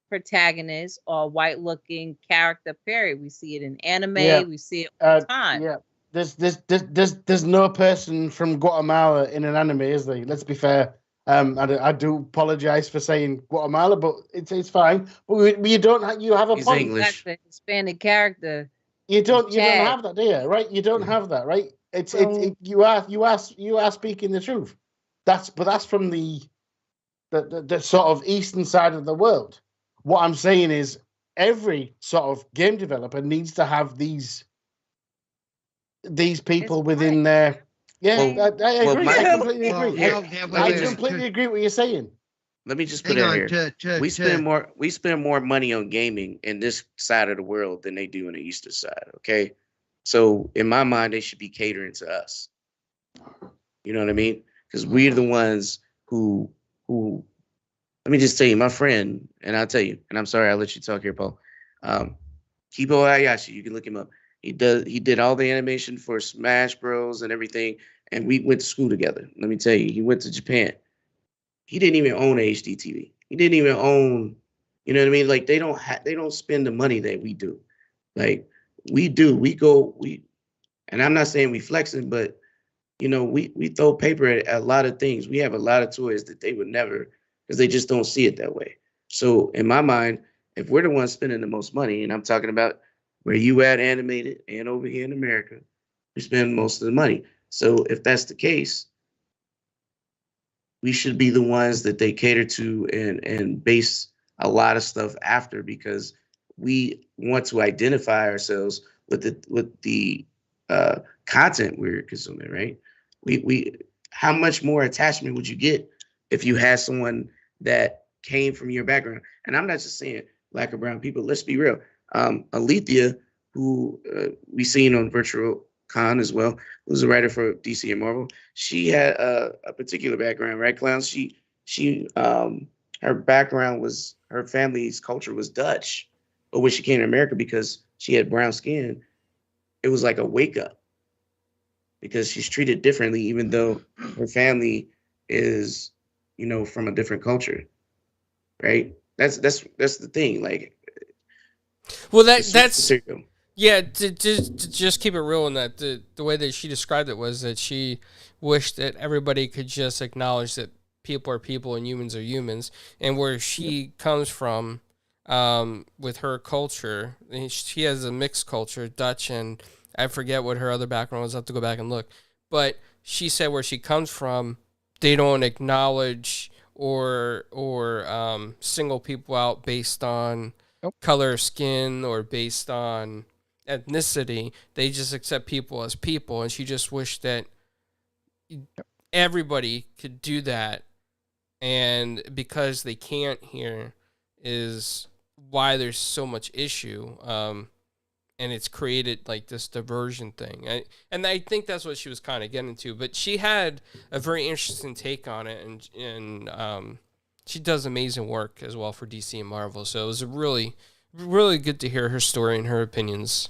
protagonist or a white looking character, period. We see it in anime, we see it all the time. Yeah. There's no person from Guatemala in an anime, is there? Let's be fair. I do apologize for saying Guatemala, but it's fine. But you don't. You have a point. English. The Hispanic character. You don't have that, do you? Right? You don't have that, right? You are speaking the truth. That's from the sort of eastern side of the world. What I'm saying is every sort of game developer needs to have these people within their. Yeah, I agree. I completely agree. I completely agree with what you're saying. Let me just put it here. We spend more money on gaming in this side of the world than they do in the eastern side. Okay, so in my mind, they should be catering to us. You know what I mean? Because we're the ones who. Let me just tell you, my friend, and I'll tell you, and I'm sorry, I'll let you talk here, Paul. Kibo Ayashi, you can look him up. He did all the animation for Smash Bros. And everything, and we went to school together. Let me tell you, he went to Japan. He didn't even own a HD TV. He didn't even own, you know what I mean? Like they don't spend the money that we do. Like we do. And I'm not saying we flexing, but You know, we throw paper at a lot of things. We have a lot of toys that they would never, because they just don't see it that way. So in my mind, if we're the ones spending the most money, and I'm talking about where you at animated and over here in America, we spend most of the money. So if that's the case, we should be the ones that they cater to and base a lot of stuff after, because we want to identify ourselves with the content we're consuming, right? We how much more attachment would you get if you had someone that came from your background? And I'm not just saying black or brown people. Let's be real. Alethea, who we seen on Virtual Con as well, who's a writer for DC and Marvel. She had a particular background, right, Clowns? She her background was, her family's culture was Dutch, but when she came to America, because she had brown skin, it was like a wake up, because she's treated differently, even though her family is, you know, from a different culture, right? That's the thing. Like, well, that's yeah. To just keep it real in that, the way that she described it was that she wished that everybody could just acknowledge that people are people and humans are humans, and where she comes from, with her culture, she has a mixed culture, Dutch, and I forget what her other background was. I have to go back and look. But she said where she comes from, they don't acknowledge or single people out based on color of skin or based on ethnicity. They just accept people as people, and she just wished that everybody could do that, and because they can't here is why there's so much issue, and it's created like this diversion thing, and I think that's what she was kind of getting to. But she had a very interesting take on it, and she does amazing work as well for DC and Marvel. So it was really, really good to hear her story and her opinions.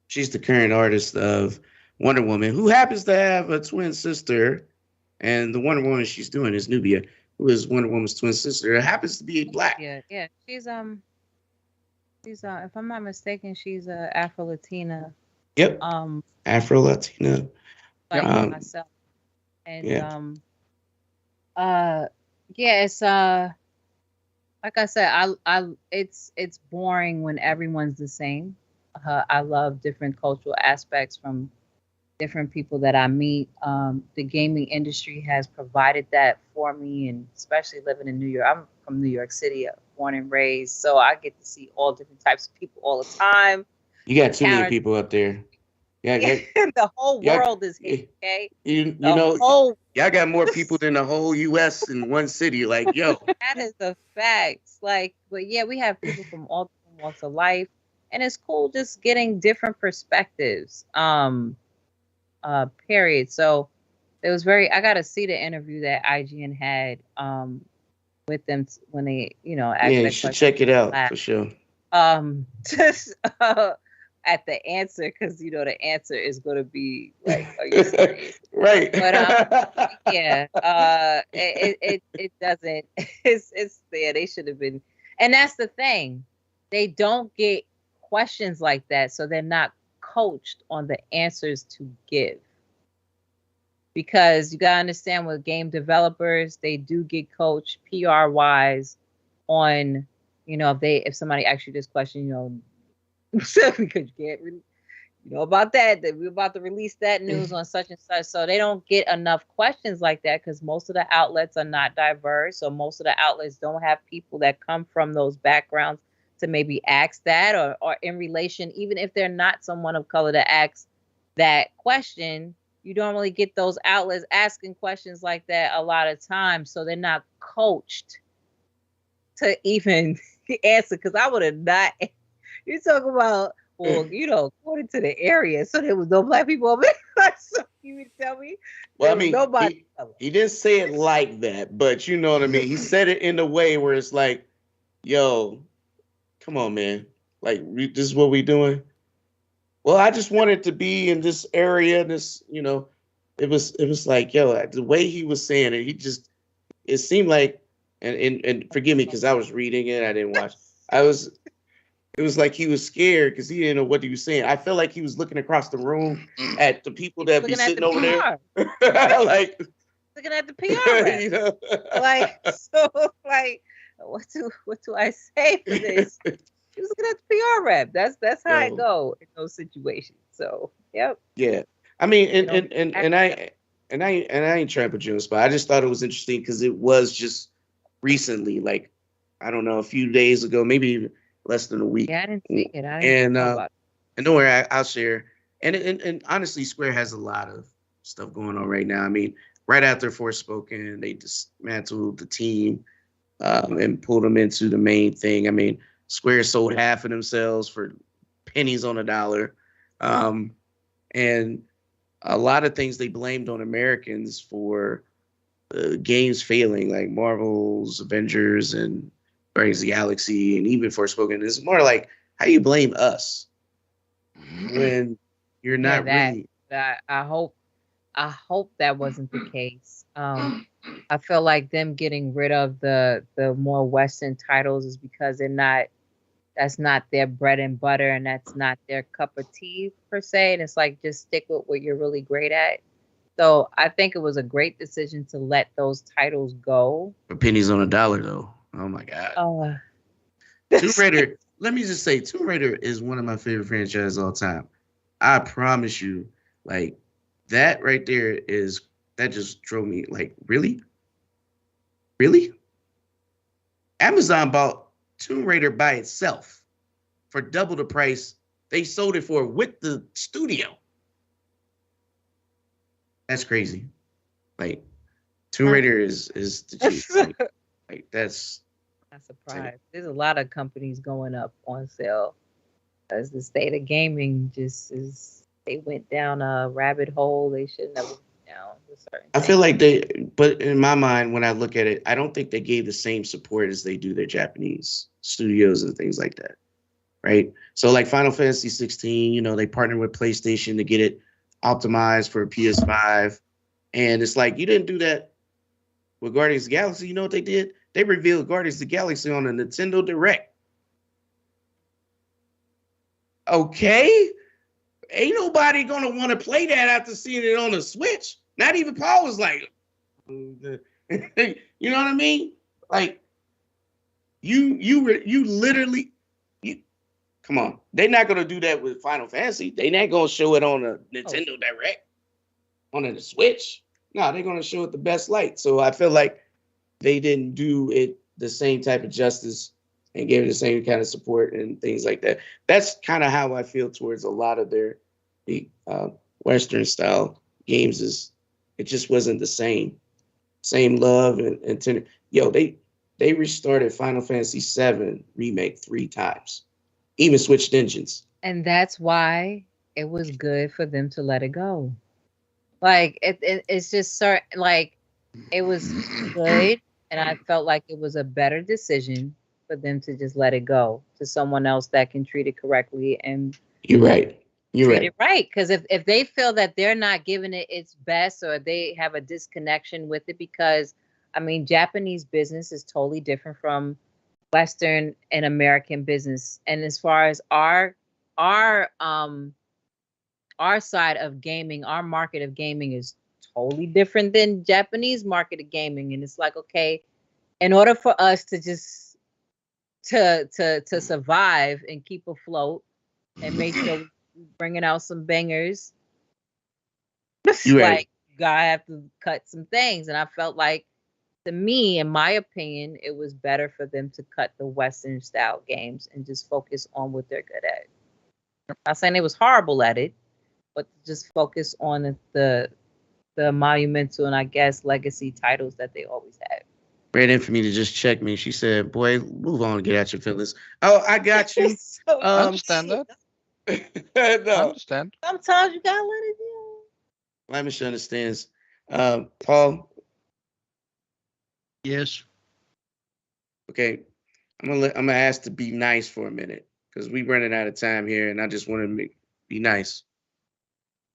She's the current artist of Wonder Woman, who happens to have a twin sister, and the Wonder Woman she's doing is Nubia, who is Wonder Woman's twin sister. It happens to be black. Yeah. She's if I'm not mistaken, she's a Afro Latina. Yep. Afro Latina. Like myself. And it's like I said, it's boring when everyone's the same. I love different cultural aspects from different people that I meet. The gaming industry has provided that for me, and especially living in New York. I'm from New York City, born and raised, so I get to see all different types of people all the time. You got too many people up there. Yeah, the whole world is here. Okay, you know, y'all got more people than the whole U.S. in one city. Like, yo, that is a fact. Like, but yeah, we have people from all different walks of life, and it's cool just getting different perspectives. Period. So it was I got to see the interview that IGN had with them when they, asked you should check it out for sure. Just at the answer, because the answer is going to be like, are you serious? Right. But yeah, it doesn't. It's there. They should have been, and that's the thing. They don't get questions like that, so they're not coached on the answers to give. Because you gotta understand, with game developers, they do get coached PR wise on, if somebody asks you this question, we could get about that we're about to release that news on such and such. So they don't get enough questions like that, because most of the outlets are not diverse, so most of the outlets don't have people that come from those backgrounds to maybe ask that, or in relation, even if they're not someone of color, to ask that question. You don't really get those outlets asking questions like that a lot of times, so they're not coached to even answer. Because I would have not. You talk about, well, according to the area, so there was no black people over there. So you would tell me? Well, I mean, nobody. He didn't say it like that, but you know what I mean. He said it in a way where it's like, "Yo, come on, man! Like, this is what we doing." Well, I just wanted to be in this area. This, it was like, yo, the way he was saying it, it seemed like, and forgive me because I was reading it, I didn't watch. It was like he was scared because he didn't know what he was saying. I felt like he was looking across the room at the people that be Looking at sitting the over there. PR. Like, Looking at the PR rep. you know? Like, so like, what do I say for this? He was looking at the PR rep. That's how I Yo. go in those situations. So, yep. Yeah. I mean, You know, and I ain't trying to put you on the spot. I just thought it was interesting because it was just recently, like, I don't know, a few days ago, maybe less than a week. Yeah, I didn't see it. I And didn't know about it. and don't worry, I'll share. And honestly, Square has a lot of stuff going on right now. I mean, right after Forspoken, they dismantled the team and pulled them into the main thing. I mean, Square sold half of themselves for pennies on a dollar. And a lot of things they blamed on Americans for games failing, like Marvel's Avengers and Guardians of the Galaxy, and even Forspoken. It's more like, how you blame us when you're not really. I hope that wasn't the case. I feel like them getting rid of the more Western titles is because that's not their bread and butter, and that's not their cup of tea per se. And it's like, just stick with what you're really great at. So I think it was a great decision to let those titles go. For pennies on a dollar, though. Oh my God. Tomb Raider. Let me just say, Tomb Raider is one of my favorite franchises of all time. I promise you, like, that right there that just drove me, like, really? Really? Amazon bought Tomb Raider by itself for double the price they sold it for with the studio. That's crazy. Like, Tomb Raider is the cheese. Like that's. Not surprised. There's a lot of companies going up on sale as the state of gaming just is. They went down a rabbit hole they shouldn't have went down. I feel like but in my mind, when I look at it, I don't think they gave the same support as they do their Japanese studios and things like that, right? So like Final Fantasy 16, you know, they partnered with PlayStation to get it optimized for PS5, and it's like, you didn't do that with Guardians of the Galaxy. You know what they did? They revealed Guardians of the Galaxy on a Nintendo Direct. Okay, ain't nobody gonna want to play that after seeing it on the Switch. Not even Paul was like, you know what I mean? Like, you literally, come on. They're not gonna do that with Final Fantasy. They're not gonna show it on a Nintendo Direct, on the Switch. No, they're gonna show it the best light. So I feel like they didn't do it the same type of justice and gave it the same kind of support and things like that. That's kind of how I feel towards a lot of their Western style games. Is it just wasn't the same love and tender. Yo, they restarted Final Fantasy VII Remake 3 times, even switched engines. And that's why it was good for them to let it go. Like it's just certain, like it was good, and I felt like it was a better decision for them to just let it go to someone else that can treat it correctly. And you're right. Treat it right, because if they feel that they're not giving it its best, or they have a disconnection with it, because I mean, Japanese business is totally different from Western and American business, and as far as our side of gaming, our market of gaming is totally different than Japanese market of gaming. And it's like, okay, in order for us to just to survive and keep afloat and make sure we're bringing out some bangers, like gotta have to cut some things. And I felt like, to me, in my opinion, it was better for them to cut the Western style games and just focus on what they're good at. I'm not saying they was horrible at it, but just focus on the monumental and I guess legacy titles that they always had. RedinFamy to just check me. She said, "Boy, move on and get out your feelings." Oh, I got you. I understand that. No. I understand. Sometimes you gotta let it go. My Michelle understands. Paul. Yes. Okay, I'm gonna ask to be nice for a minute because we're running out of time here, and I just want to be nice.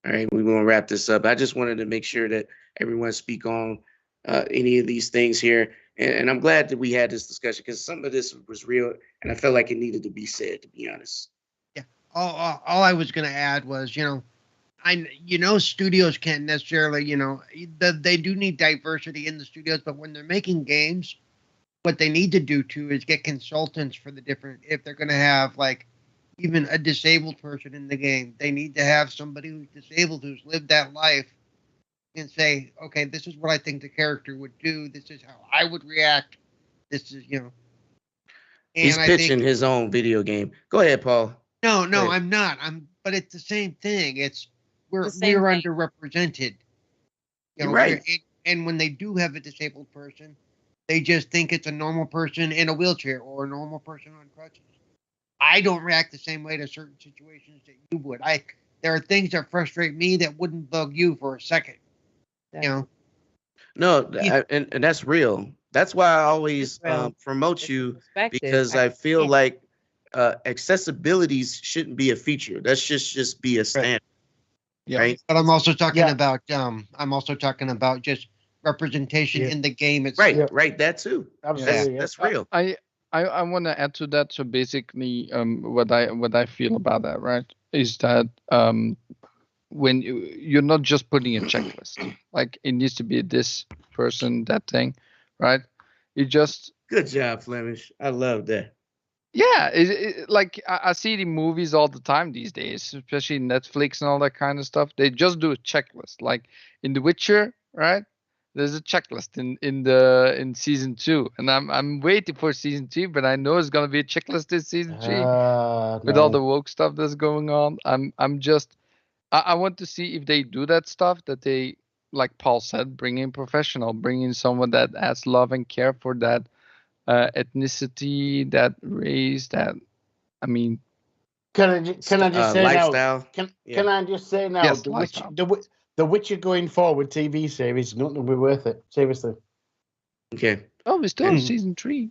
All right, we're gonna wrap this up. I just wanted to make sure that everyone speak on any of these things here. And I'm glad that we had this discussion because some of this was real, and I felt like it needed to be said. To be honest. Yeah. All I was going to add was, studios can't necessarily, they do need diversity in the studios, but when they're making games, what they need to do too is get consultants for the different. If they're going to have like even a disabled person in the game, they need to have somebody who's disabled who's lived that life and say, okay, this is what I think the character would do. This is how I would react. This is, And He's pitching his own video game. Go ahead, Paul. No, I'm not. But it's the same thing. We're underrepresented. You're right. And when they do have a disabled person, they just think it's a normal person in a wheelchair or a normal person on crutches. I don't react the same way to certain situations that you would. There are things that frustrate me that wouldn't bug you for a second. No, and that's real. That's why I always promote you, because I feel like accessibility shouldn't be a feature. That should just be a standard. Yeah. Right? But I'm also talking about just representation in the game itself. Right. That too. Absolutely. That's real. I want to add to that. So basically, what I feel about that, right, is that when you're not just putting a checklist, like it needs to be this person, that thing, right? You just good job, Flemish. I love that. Yeah, like I see the movies all the time these days, especially Netflix and all that kind of stuff. They just do a checklist, like in The Witcher, right? There's a checklist in season 2, and I'm waiting for season 3, but I know it's gonna be a checklist in season 3 with all the woke stuff that's going on. I want to see if they do that stuff, that they, like Paul said, bring in professional, bring in someone that has love and care for that ethnicity, that race, that, I mean, can I just say lifestyle? Can I just say now? Yes, the Witcher going forward TV series is not going to be worth it. Seriously. Okay. Oh, we're still in season 3.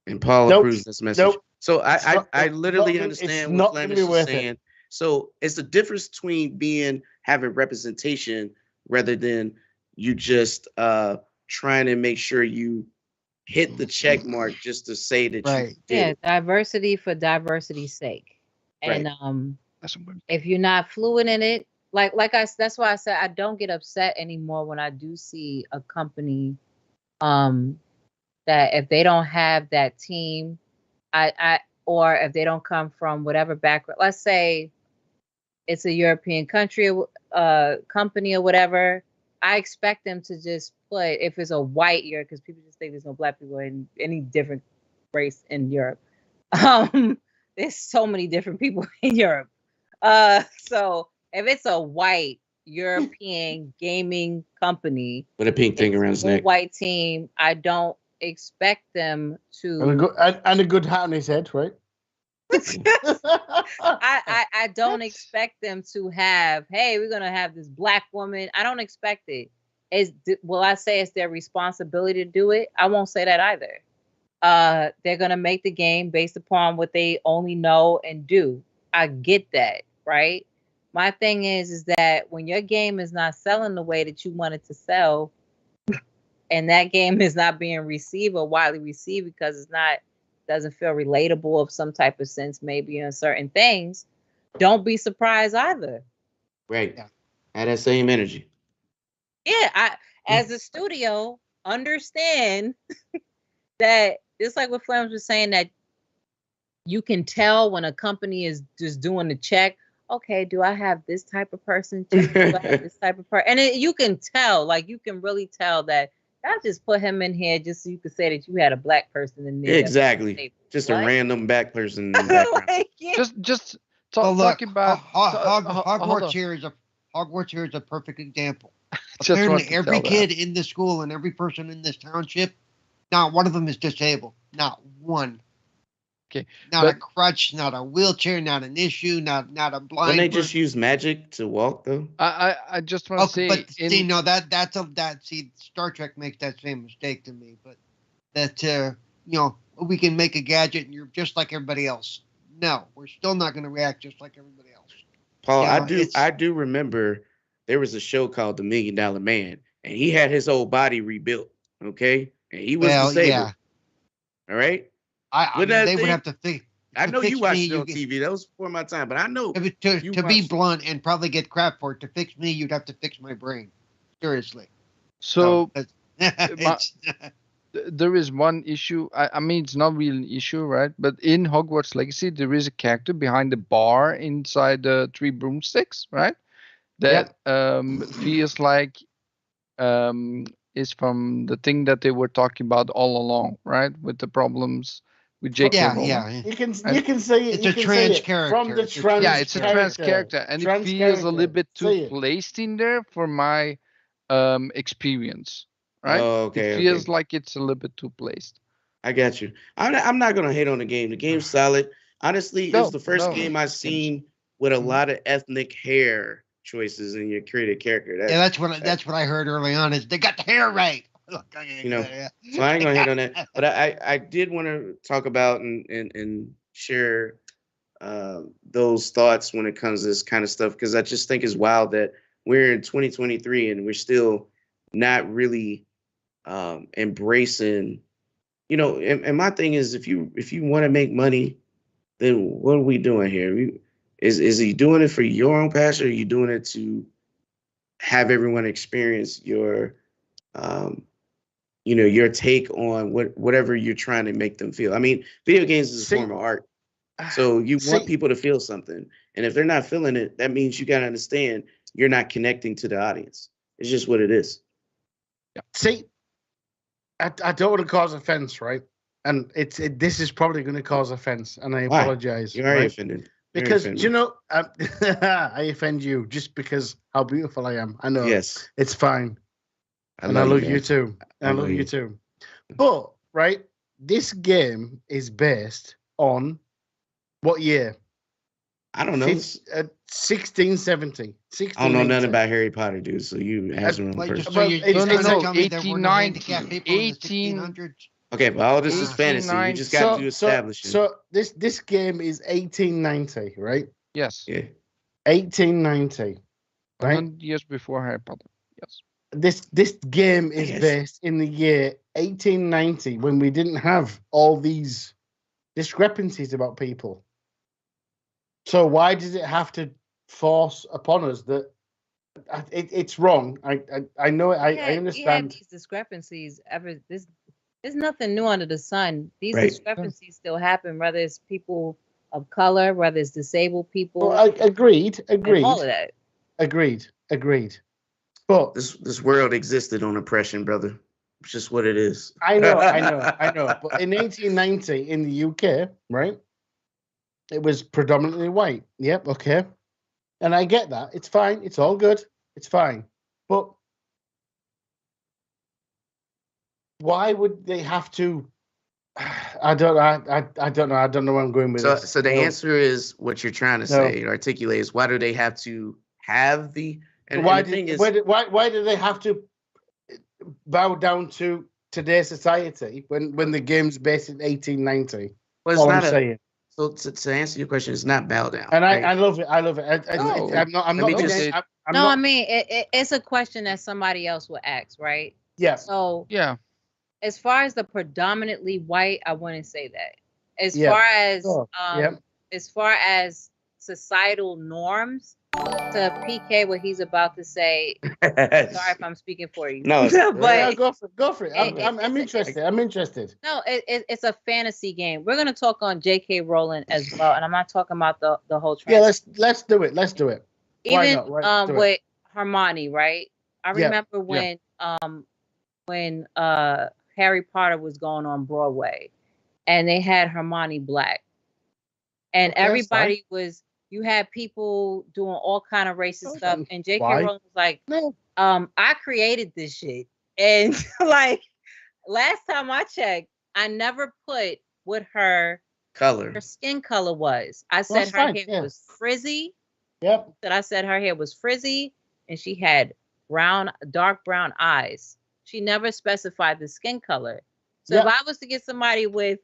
And Paul approves this message. So I literally understand what Flemish is saying. So it's the difference between having representation rather than you just trying to make sure you hit the check mark just to say that you did. Diversity for diversity's sake. And if you're not fluent in it, that's why I said I don't get upset anymore when I do see a company that if they don't have that team, or if they don't come from whatever background, let's say it's a European country, company or whatever, I expect them to just put, if it's a white Europe, because people just think there's no black people in any different race in Europe. There's so many different people in Europe. So if it's a white European gaming company with a pink thing around his neck, white team, I don't expect them to and a good hat on his head, right? I don't expect them to have, hey, we're gonna have this black woman. I don't expect it. Will I say it's their responsibility to do it? I won't say that either. They're gonna make the game based upon what they only know and do. I get that, right? My thing is that when your game is not selling the way that you want it to sell, and that game is not being received or widely received because it's not, doesn't feel relatable of some type of sense, maybe in certain things, don't be surprised either. Right. Have that same energy. Yeah, I, as a studio, understand that it's like what Flams was saying, that you can tell when a company is just doing the check. Okay, do I have this type of person? Do I have this type of person? And you can tell, like you can really tell that I just put him in here just so you could say that you had a black person in there. Exactly. Just a random black person in the background. Like, yeah. Just talking about Hogwarts here is a perfect example. Apparently, every kid in the school and every person in this township, not one of them is disabled. Not one. Okay. Not a crutch, not a wheelchair, not an issue, not a blind. Don't they just use magic to walk though? I just want to say. But see, Star Trek makes that same mistake to me. But that we can make a gadget and you're just like everybody else. No, we're still not going to react just like everybody else. Paul, I do remember there was a show called The $1 Million Man, and he had his whole body rebuilt. Okay, and he was Well, disabled. yeah. All right. I Wouldn't mean, that they would thing- have to think. I know fix you watched me, it you on get- TV. That was before my time, but I know To you be watched- blunt and probably get crap for it, to fix me, you'd have to fix my brain. Seriously. So It's- there is one issue. I mean, it's not really an issue, right? But in Hogwarts Legacy, there is a character behind the bar inside the 3 broomsticks, right? That feels like is from the thing that they were talking about all along, right? With the problems with J.K. yeah, Rowling. yeah. You can see it. It's you a can trans see it character. from the It's a trans. Yeah, it's a trans character, and it feels a little bit too See it. placed in there for my experience, right? Oh, okay, It feels okay. like it's a little bit too placed. I got you. I'm not gonna hate on the game. The game's solid. Honestly, it No, was the first no. game I've seen with a Mhm. lot of ethnic hair choices in your created character. Yeah, that's what I heard early on. Is they got the hair right? You know, So I ain't gonna hit on that. But I did want to talk about and share those thoughts when it comes to this kind of stuff, because I just think it's wild that we're in 2023 and we're still not really embracing, you know. And my thing is, if you want to make money, then what are we doing here? Is he doing it for your own passion, or are you doing it to have everyone experience your your take on whatever you're trying to make them feel? I mean, video games is a form of art. So you want people to feel something. And if they're not feeling it, that means you got to understand you're not connecting to the audience. It's just what it is. Yeah. See, I don't want to cause offense, right? And this is probably going to cause offense, and I Why? apologize. You're already right? offended. Because, you know, I offend you just because how beautiful I am. I know. Yes. It's fine. I love you too. I love you too. But, right, this game is based on what year? I don't know. 1670. I don't know nothing about Harry Potter, dude. So you ask the wrong person. So you're Well, trying to no, tell me there were no handicapped people in the 18 1600s? Okay, but all this is fantasy. You just got to establish it. So this game is 1890, right? Yes. Yeah. 1890. Right? 100 years before Harry Potter. Yes. This game is Yes. based in the year 1890, when we didn't have all these discrepancies about people. So why does it have to force upon us that it's wrong? I know. I We had understand. these discrepancies ever. There's nothing new under the sun. These Right. discrepancies still happen, whether it's people of color, whether it's disabled people, Well, agreed. and all of that. Agreed. But This world existed on oppression, brother. It's just what it is. I know. But in 1890 in the UK, right, it was predominantly white. Yep, okay. And I get that. It's fine. It's all good. It's fine. But why would they have to? I don't know. I don't know. I don't know where I'm going with this. So the No. answer is what you're trying to say, articulate, is why do they have to have the? And why the thing is, why do they have to bow down to today's society when the game's based in 1890? well, it's All not I'm saying. So to answer your question, it's not bow down. And right? I love it. I love it. No. I'm not. I'm Let not. me just- against- I'm No, I not. mean it's a question that somebody else would ask, right? Yeah. So Yeah. as far as the predominantly white, I wouldn't say that. As Yeah. far as Sure. Yeah. as far as societal norms, to PK what he's about to say. Sorry if I'm speaking for you. No, but Yeah, go for it. Go for it. I'm it's- interested. I'm interested. no, it's a fantasy game. We're gonna talk on J.K. Rowling as well, and I'm not talking about the whole. Yeah, let's do it. Let's do it. Why Even not? Let's do it. with Hermione, right? I Yeah, remember when Harry Potter was going on Broadway, and they had Hermione Black, and Okay, that's fine. everybody was. You had people doing all kind of racist Okay. stuff, and J.K. Why? Rowling was like, No. I created this shit. And like last time I checked, I never put what her color. skin color was. I Well, said that's her fine, hair yeah. was frizzy. Yep. I said her hair was frizzy and she had dark brown eyes. She never specified the skin color. So if Yep. I was to get somebody with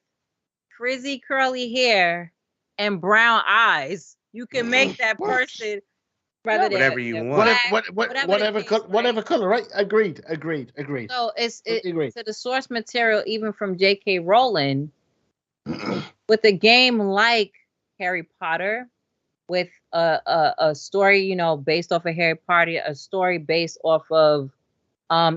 frizzy curly hair and brown eyes, you can make that person Rather than whatever you they're want. black, Whatever the case, whatever right? color, right? Agreed. So Completely agree. so the source material, even from J.K. Rowling, with a game like Harry Potter, with a story, you know, based off of Harry Potter, a story based off of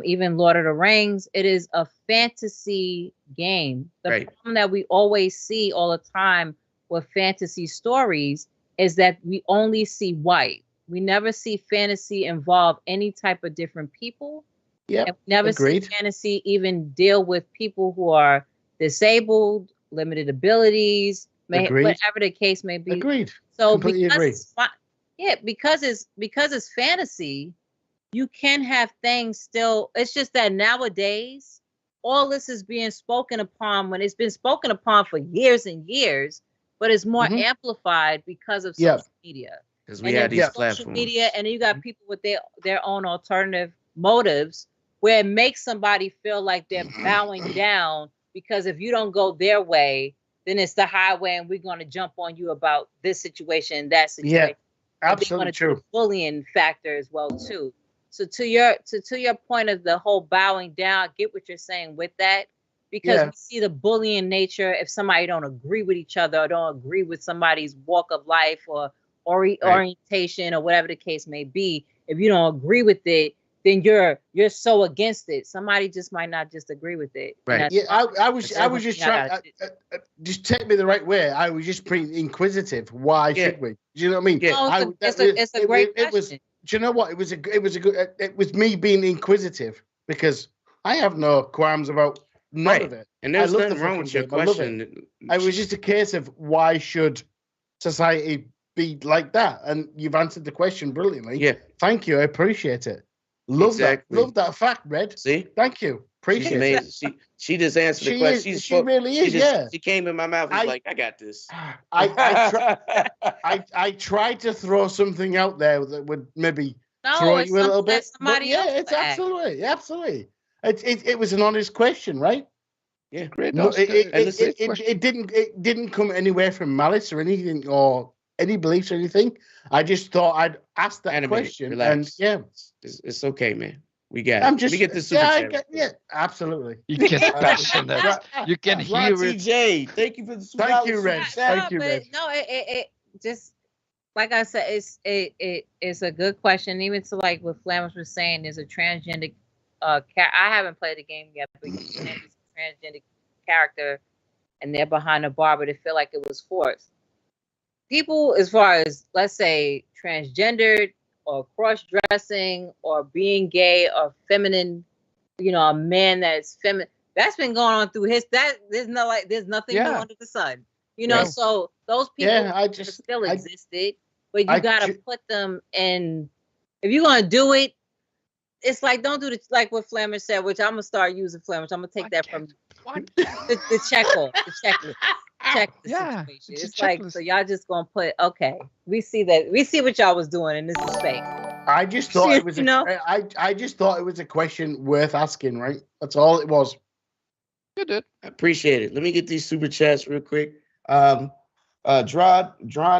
even Lord of the Rings, it is a fantasy game. The Right. problem that we always see all the time with fantasy stories is that we only see white. We never see fantasy involve any type of different people. Yeah. And we never Agreed. see fantasy even deal with people who are disabled, limited abilities, Agreed. whatever the case may be. Agreed. So Completely because agree. because it's fantasy, you can have things still. It's just that nowadays, all this is being spoken upon when it's been spoken upon for years and years, but it's more amplified because of social media. Because we had these social platforms. media, and you got people with their own alternative motives, where it makes somebody feel like they're bowing down because if you don't go their way, then it's the highway, and we're going to jump on you about this situation and that situation. Yeah, absolutely true. The bullying factor as well too. So to your point of the whole bowing down, I get what you're saying with that, because we see the bullying nature. If somebody don't agree with each other or don't agree with somebody's walk of life or orientation or whatever the case may be, if you don't agree with it, then you're so against it. Somebody just might not just agree with it. Right. Yeah, I was just trying. Just take me the right way. I was just pretty inquisitive. Why should we? Do you know what I mean? Yeah. It's a great question. It was. Do you know what? It was a good. It was me being inquisitive because I have no qualms about none of it. And there's I love nothing the wrong with your fucking game. I love question. It was just a case of why should society be like that? And you've answered the question brilliantly. Yeah. Thank you. I appreciate it. Love that. Love that fact, Red. See? Thank you. Appreciate it. She just answered the question. She really is. She came in my mouth and was like, I got this. I tried to throw something out there that would maybe throw you a little bit. It's absolutely. It was an honest question, right? Yeah, great. No, it didn't come anywhere from malice or anything or any beliefs or anything. I just thought I'd ask that question. Relax. And it's okay, man. We got it. We get the super chat. Absolutely. You get passionate. You can hear it. TJ, thank you for the super Thank you, Red. Thank you, Red. No, it just like I said, it's a good question. Even to like what Flammers was saying, there's a transgender I haven't played the game yet, but you can a transgender character and they're behind a bar, but it feel like it was forced. People, as far as let's say transgendered or cross-dressing or being gay or feminine, you know, a man that's feminine, that's been going on through there's nothing new under the sun, you know. So those people still existed, but you gotta put them in. If you're gonna do it, it's like don't do the like what Flammer said, which I'm gonna start using Flammers. I'm gonna take that from the checklist. Check the situation. It's like, so y'all just gonna put, okay, we see what y'all was doing and this is fake. I just thought it was I just thought it was a question worth asking, right? That's all it was. You did. I appreciate it. Let me get these super chats real quick. Drawn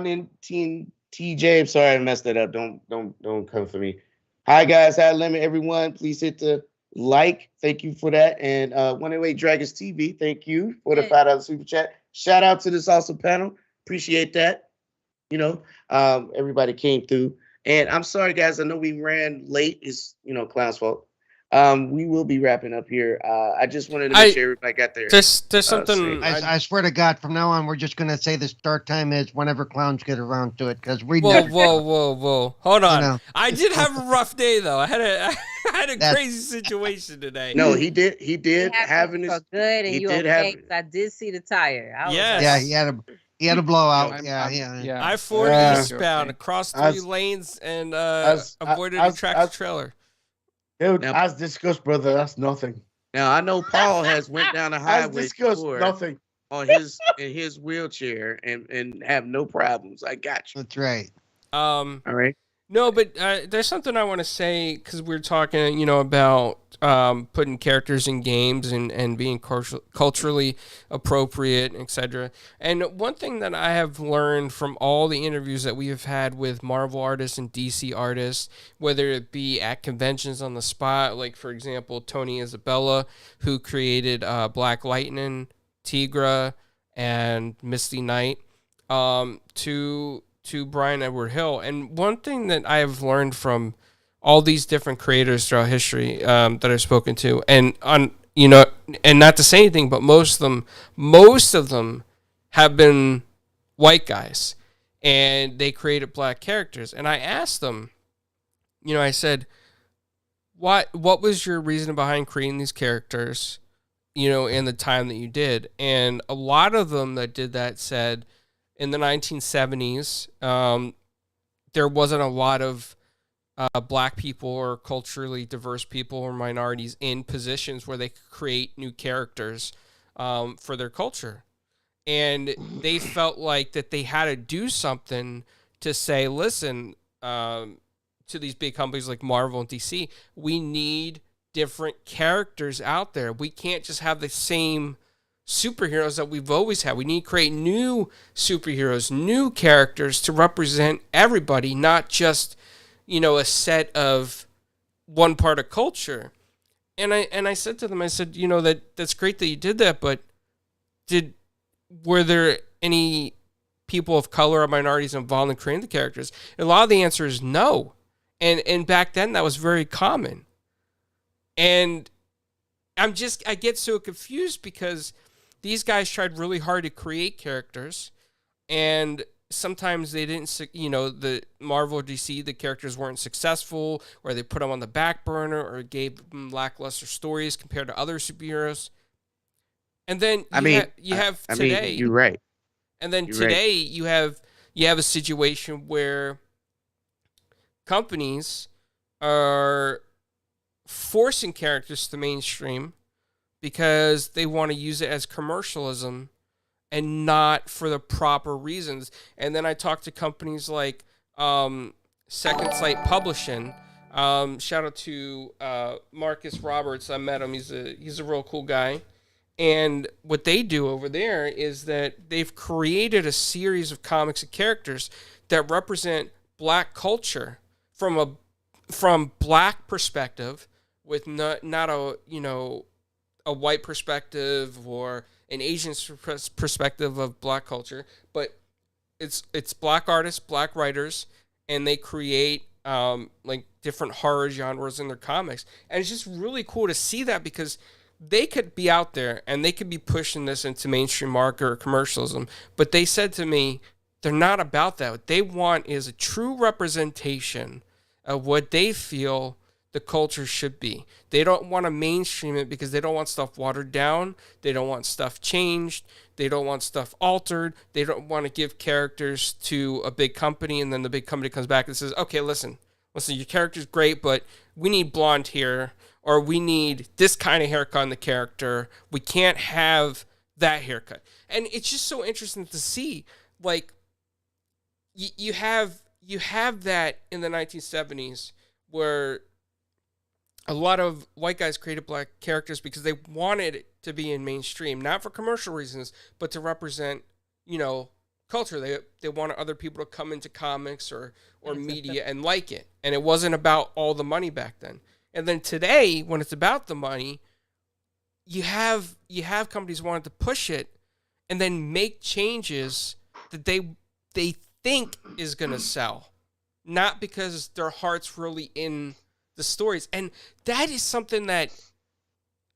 in Teen TJ. I'm sorry I messed that up. Don't come for me. Hi guys, High Limit everyone. Please hit the like. Thank you for that. And 108 Dragons TV, thank you for the $5 super chat. Shout out to this awesome panel. Appreciate that. You know, everybody came through. And I'm sorry, guys. I know we ran late. It's, Clown's fault. We will be wrapping up here. I just wanted to make sure everybody got there. There's something. I swear to God, from now on, we're just going to say the start time is whenever Clowns get around to it. Because we Whoa. Hold on. I did have a rough day, though. I had a crazy situation today. No, he did having his good, and you okay? I did see the tire. Yeah, he had a blowout. I forward eastbound across 3 lanes and avoided a tractor trailer. Dude, as discussed, brother, that's nothing. Now I know Paul has went down the highway before nothing on his wheelchair and have no problems. I got you. That's right. All right. No, but there's something I want to say because we're talking, about putting characters in games and being culturally appropriate, etc. And one thing that I have learned from all the interviews that we have had with Marvel artists and DC artists, whether it be at conventions on the spot, like for example Tony Isabella, who created Black Lightning, Tigra, and Misty Knight, to Brian Edward Hill. And one thing that I have learned from all these different creators throughout history that I've spoken to, and and not to say anything, but most of them have been white guys, and they created black characters. And I asked them, I said, what was your reason behind creating these characters, in the time that you did? And a lot of them that did that said, in the 1970s, there wasn't a lot of black people or culturally diverse people or minorities in positions where they could create new characters for their culture. And they felt like that they had to do something to say, listen, to these big companies like Marvel and DC, we need different characters out there. We can't just have the same superheroes that we've always had. We need to create new superheroes, new characters to represent everybody, not just, a set of one part of culture. And I said to them, I said, that's great that you did that, but were there any people of color or minorities involved in creating the characters? And a lot of the answer is no. And back then that was very common. And I get so confused because these guys tried really hard to create characters, and sometimes they didn't, the Marvel or DC, the characters weren't successful, or they put them on the back burner, or gave them lackluster stories compared to other superheroes. And then you have today. You're right. And then today you have a situation where companies are forcing characters to mainstream because they want to use it as commercialism and not for the proper reasons. And then I talked to companies like Second Sight Publishing. Shout out to Marcus Roberts. I met him. He's a real cool guy. And what they do over there is that they've created a series of comics and characters that represent black culture from black perspective, with not a white perspective or an Asian perspective of black culture, but it's black artists, black writers, and they create like different horror genres in their comics. And it's just really cool to see that, because they could be out there and they could be pushing this into mainstream market or commercialism, but they said to me, they're not about that. What they want is a true representation of what they feel the culture should be. They don't want to mainstream it because they don't want stuff watered down. They don't want stuff changed. They don't want stuff altered. They don't want to give characters to a big company, and then the big company comes back and says, okay, listen, your character's great, but we need blonde hair, or we need this kind of haircut on the character. We can't have that haircut. And it's just so interesting to see, like, you have that in the 1970s where a lot of white guys created black characters because they wanted it to be in mainstream, not for commercial reasons, but to represent, culture. They wanted other people to come into comics or media and like it. And it wasn't about all the money back then. And then today, when it's about the money, you have companies wanting to push it and then make changes that they think is going to sell, not because their heart's really in the stories. And that is something that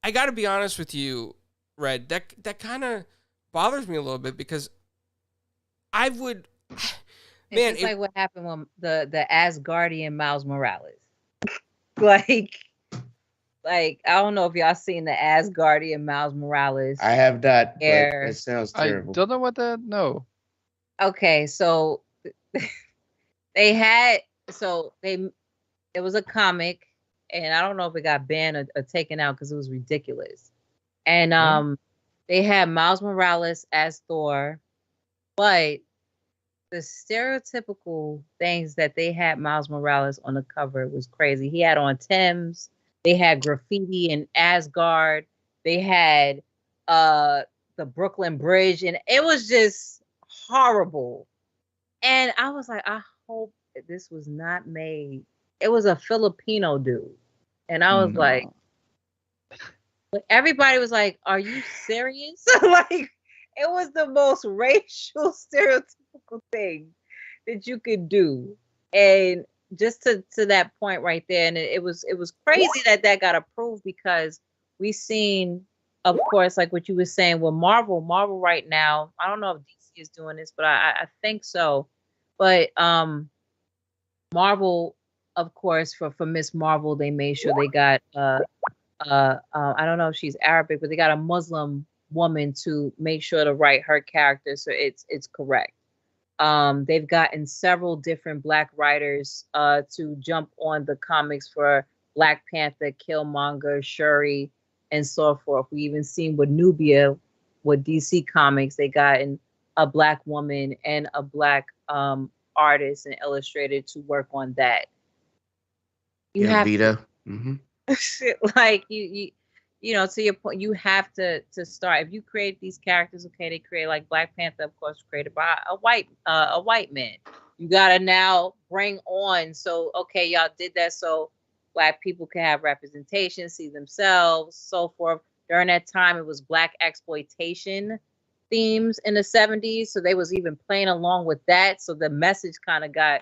I got to be honest with you, Red, that kind of bothers me a little bit, because I would, man, it's like what happened when the Asgardian Miles Morales. like I don't know if y'all seen the Asgardian Miles Morales. I have not. But it sounds terrible. I don't know what that. No. Okay, so it was a comic, and I don't know if it got banned or taken out because it was ridiculous. And they had Miles Morales as Thor, but the stereotypical things that they had Miles Morales on the cover was crazy. He had on Timbs. They had graffiti in Asgard. They had the Brooklyn Bridge, and it was just horrible. And I was like, I hope that this was not made. It was a Filipino dude, and I was like, but everybody was like, "Are you serious?" Like, it was the most racial, stereotypical thing that you could do, and just to that point right there, and it was crazy that got approved because we seen, of course, like what you were saying with Marvel right now. I don't know if DC is doing this, but I think so. But Marvel, of course, for Miss Marvel, they made sure they got I don't know if she's Arabic, but they got a Muslim woman to make sure to write her character so it's correct. They've gotten several different Black writers to jump on the comics for Black Panther, Killmonger, Shuri, and so forth. We even seen with Nubia, with DC Comics, they gotten a Black woman and a Black artist and illustrator to work on that. You have Vita. like you know, to your point, you have to start. If you create these characters, okay, they create like Black Panther, of course, created by a white man. You gotta now bring on. So okay, y'all did that so Black people can have representation, see themselves, so forth. During that time, it was Black exploitation themes in the 70s, so they was even playing along with that. So the message kind of got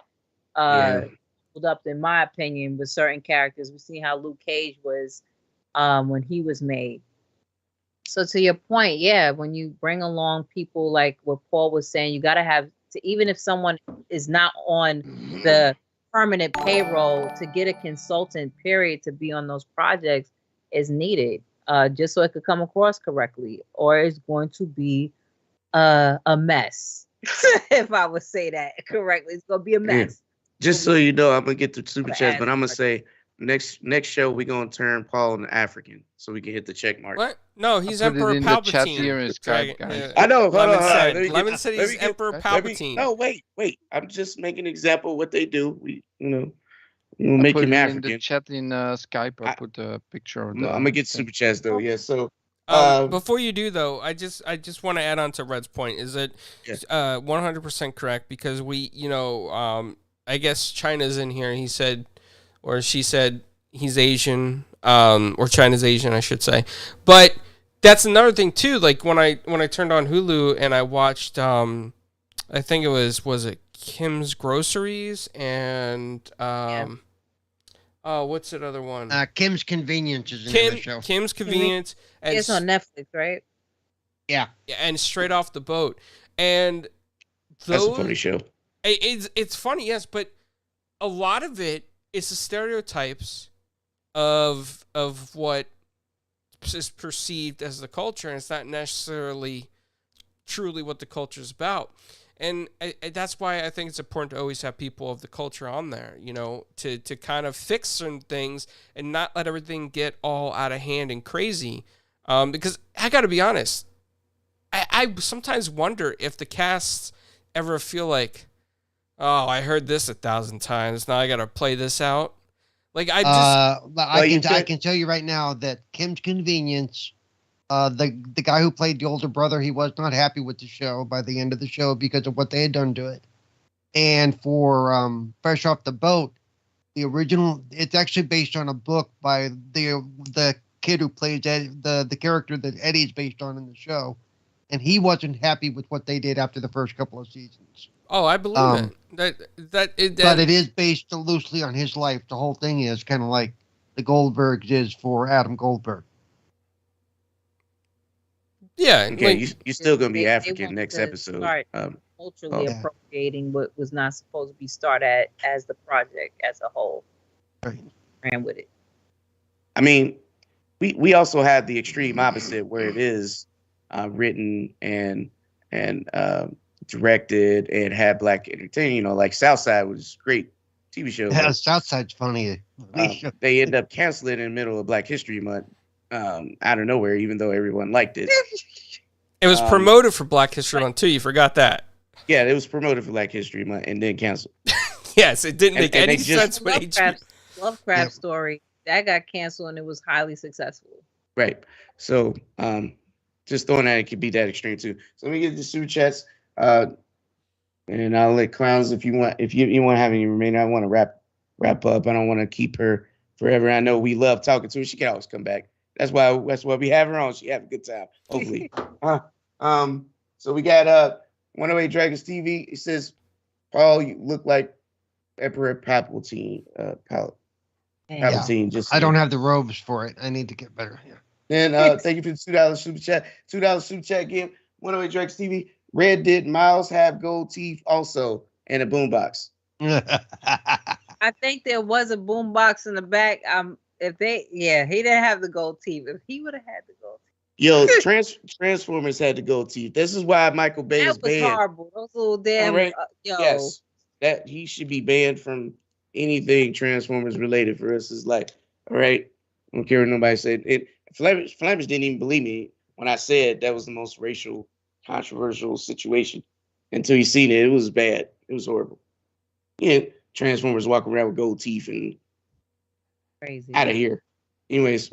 up, in my opinion, with certain characters. We see how Luke Cage was when he was made. So to your point, yeah, when you bring along people like what Paul was saying, you got to have to, even if someone is not on the permanent payroll, to get a consultant period to be on those projects is needed, just so it could come across correctly, or it's going to be a mess. If I would say that correctly, it's going to be a mess. Just so you know, I'm gonna get the super chats, but I'm gonna say next show we're gonna turn Paul into African so we can hit the check mark. What? No, he's I put it Emperor in the chat Palpatine. here in Skype, guys. I know. Lemon said he's Emperor Palpatine. No, wait. I'm just making an example of what they do. We'll make him African. In the chat in Skype, I put a picture of that. I'm gonna get super chats though. Yeah. So before you do though, I just want to add on to Red's point. Is that 100% correct? Because we, I guess China's in here. He said, or she said, he's Asian, or China's Asian, I should say. But that's another thing too. Like when I turned on Hulu and I watched, I think it was it Kim's Groceries and what's that other one? Kim's Convenience is in the show. Kim's Convenience. It's on Netflix, right? Yeah. And Straight Off the Boat. And that's a funny show. It's funny, yes, but a lot of it is the stereotypes of what is perceived as the culture, and it's not necessarily truly what the culture is about. And that's why I think it's important to always have people of the culture on there, to kind of fix certain things and not let everything get all out of hand and crazy. Because I got to be honest, I sometimes wonder if the casts ever feel like, oh, I heard this 1,000 times. Now I got to play this out. Like I can tell you right now that Kim's Convenience, the guy who played the older brother, he was not happy with the show by the end of the show because of what they had done to it. And for Fresh Off the Boat, the original, it's actually based on a book by the kid who plays the character that Eddie's based on in the show, and he wasn't happy with what they did after the first couple of seasons. Oh, I believe it. But it is based loosely on his life. The whole thing is kind of like the Goldbergs is for Adam Goldberg. Yeah. Okay, you're still gonna be African next episode. Culturally appropriating what was not supposed to be started as the project as a whole. Right. Ran with it. I mean, we also have the extreme opposite where it is written and directed and had Black entertainment. Like Southside was a great TV show. Yeah, Southside's funny. They end up canceling in the middle of Black History Month out of nowhere, even though everyone liked it. It was promoted for Black History Month too. You forgot that. Yeah, it was promoted for Black History Month and then canceled. Yes, it didn't make And any they just- sense when Lovecraft story that got canceled and it was highly successful. Right. So just throwing that, it could be that extreme too. So let me get the super chats. And I'll let Clowns if you want to have any remaining. I want to wrap up. I don't want to keep her forever. I know we love talking to her. She can always come back. That's why we have her on. She have a good time. Hopefully. So we got 108 Dragons TV. It says, Paul, you look like Emperor Palpatine. Palpatine. Just I don't have the robes for it. I need to get better. Yeah. And thank you for the $2 super chat. $2 super chat again. 108 Dragons TV. Red did Miles have gold teeth also and a boombox? I think there was a boombox in the back. He didn't have the gold teeth. If he would have had the gold teeth. Yo, Transformers had the gold teeth. This is why Michael Bay is that was banned. horrible. Those little damn Right. yo. Yes, that he should be banned from anything Transformers related. For us, is like, all right, I don't care what nobody said. Flammers didn't even believe me when I said that was the most racial, controversial situation until you seen it. It was bad. It was horrible. Yeah, Transformers walking around with gold teeth and Crazy. out of here. Anyways,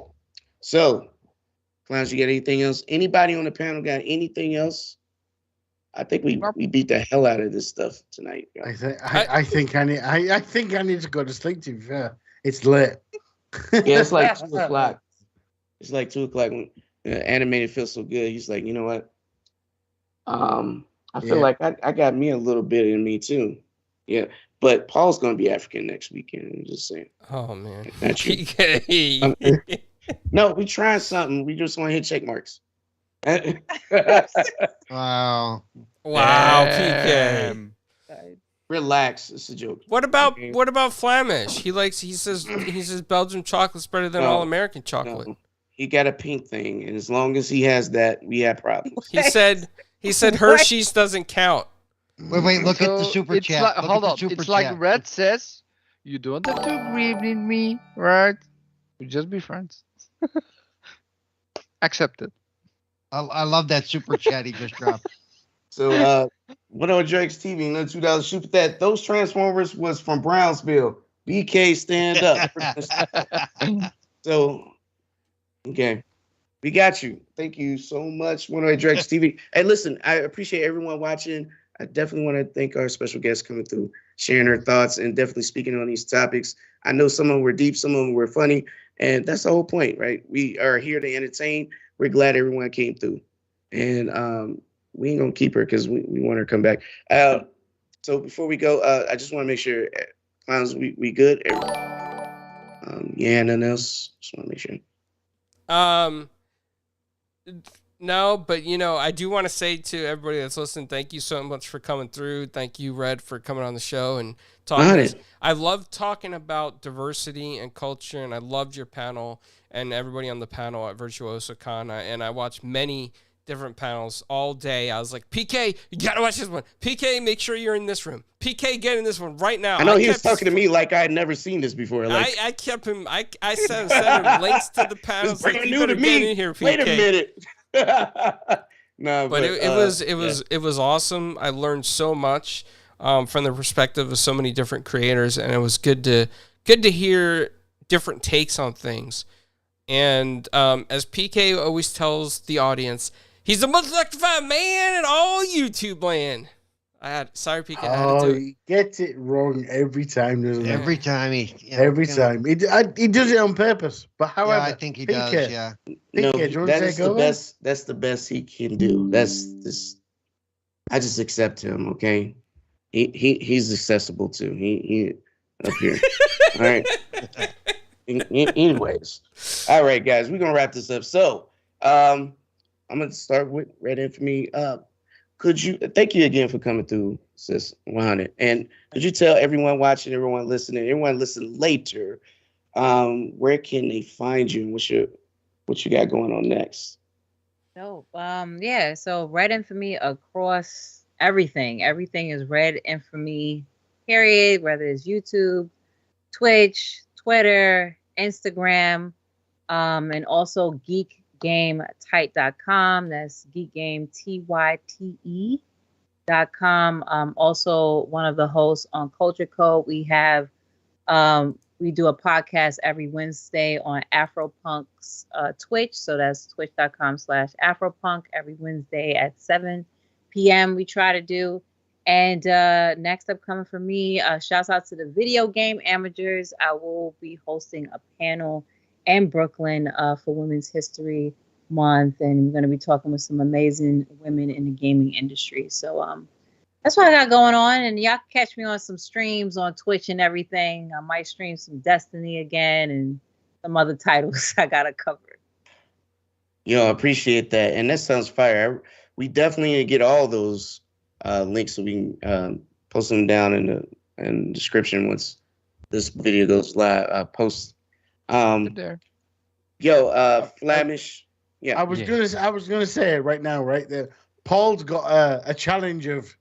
so Clowns, you got anything else? Anybody on the panel got anything else? I think we beat the hell out of this stuff tonight. I think I need to go to sleep. To be fair, it's late. Yeah, it's like 2 o'clock. It's like 2 o'clock when animated feels so good. He's like, you know what? I feel like I got me a little bit in me too. Yeah, but Paul's gonna be African next weekend. I'm just saying. Oh man, Not you. PK. No, we trying something. We just want to hit check marks. Wow. Wow, PK. Relax. It's a joke. What about Flamish? He says Belgian chocolate's better than all American chocolate. No. He got a pink thing, and as long as he has that, we have problems. He said Hershey's doesn't count. Wait, look at the super it's chat. Like, Look hold at the on. super It's chat. like Red says, you don't have to agree with me, right? We just be friends. Accept it. I love that super chat he just dropped. So, what on Drake's TV? Another $2 super that. Those Transformers was from Brownsville. BK, stand up. So, okay. We got you. Thank you so much, One Way Drake's TV. Hey, listen, I appreciate everyone watching. I definitely want to thank our special guests coming through, sharing their thoughts, and definitely speaking on these topics. I know some of them were deep, some of them were funny, and that's the whole point, right? We are here to entertain. We're glad everyone came through. And we ain't going to keep her because we want her to come back. So before we go, I just want to make sure, Clowns, we good? Yeah, nothing else? Just want to make sure. No, but I do want to say to everybody that's listening, thank you so much for coming through. Thank you, Red, for coming on the show and talking. I love talking about diversity and culture, and I loved your panel and everybody on the panel at Virtuoso Kana. And I watched many different panels all day. I was like, PK, you gotta watch this one. PK, make sure you're in this room. PK, get in this one right now. I know he was talking to me like I had never seen this before. Like, I kept him. I sent him links to the panels. It's brand like, new to me. In here, PK. Wait a minute. No, but it was awesome. I learned so much from the perspective of so many different creators, and it was good to hear different takes on things. And as PK always tells the audience, he's the most electrified man in all YouTube land. Sorry, PK. He gets it wrong every time, doesn't he? Every time Every time. He does it on purpose. But however, yeah, I think he does. Yeah. No, PK, that's the best. That's the best he can do. That's this. I just accept him. Okay, he's accessible too. He up here. All right. Anyways, all right, guys, we're gonna wrap this up. So, I'm gonna start with RedinFamy. Could you thank you again for coming through, sis 100? And could you tell everyone watching, everyone listening, everyone listen later, where can they find you and what you got going on next? So so RedinFamy across everything. Everything is RedinFamy, period, whether it's YouTube, Twitch, Twitter, Instagram, and also GeekGameType.com. That's GeekGameTyte.com. Also one of the hosts on Culture Code. We have we do a podcast every Wednesday on Afropunk's Twitch. So that's twitch.com/Afropunk every Wednesday at 7 p.m. we try to do. And next up coming for me, shouts out to the video game amateurs. I will be hosting a panel in Brooklyn for Women's History Month. And we're going to be talking with some amazing women in the gaming industry. So that's what I got going on. And y'all can catch me on some streams on Twitch and everything. I might stream some Destiny again and some other titles I got to cover. Yo, I appreciate that. And that sounds fire. We definitely need to get all those links so we can post them down in the description once this video goes live. Post. There. Yo, Flamish. Yeah. I was gonna say it right now, right there. Paul's got a challenge of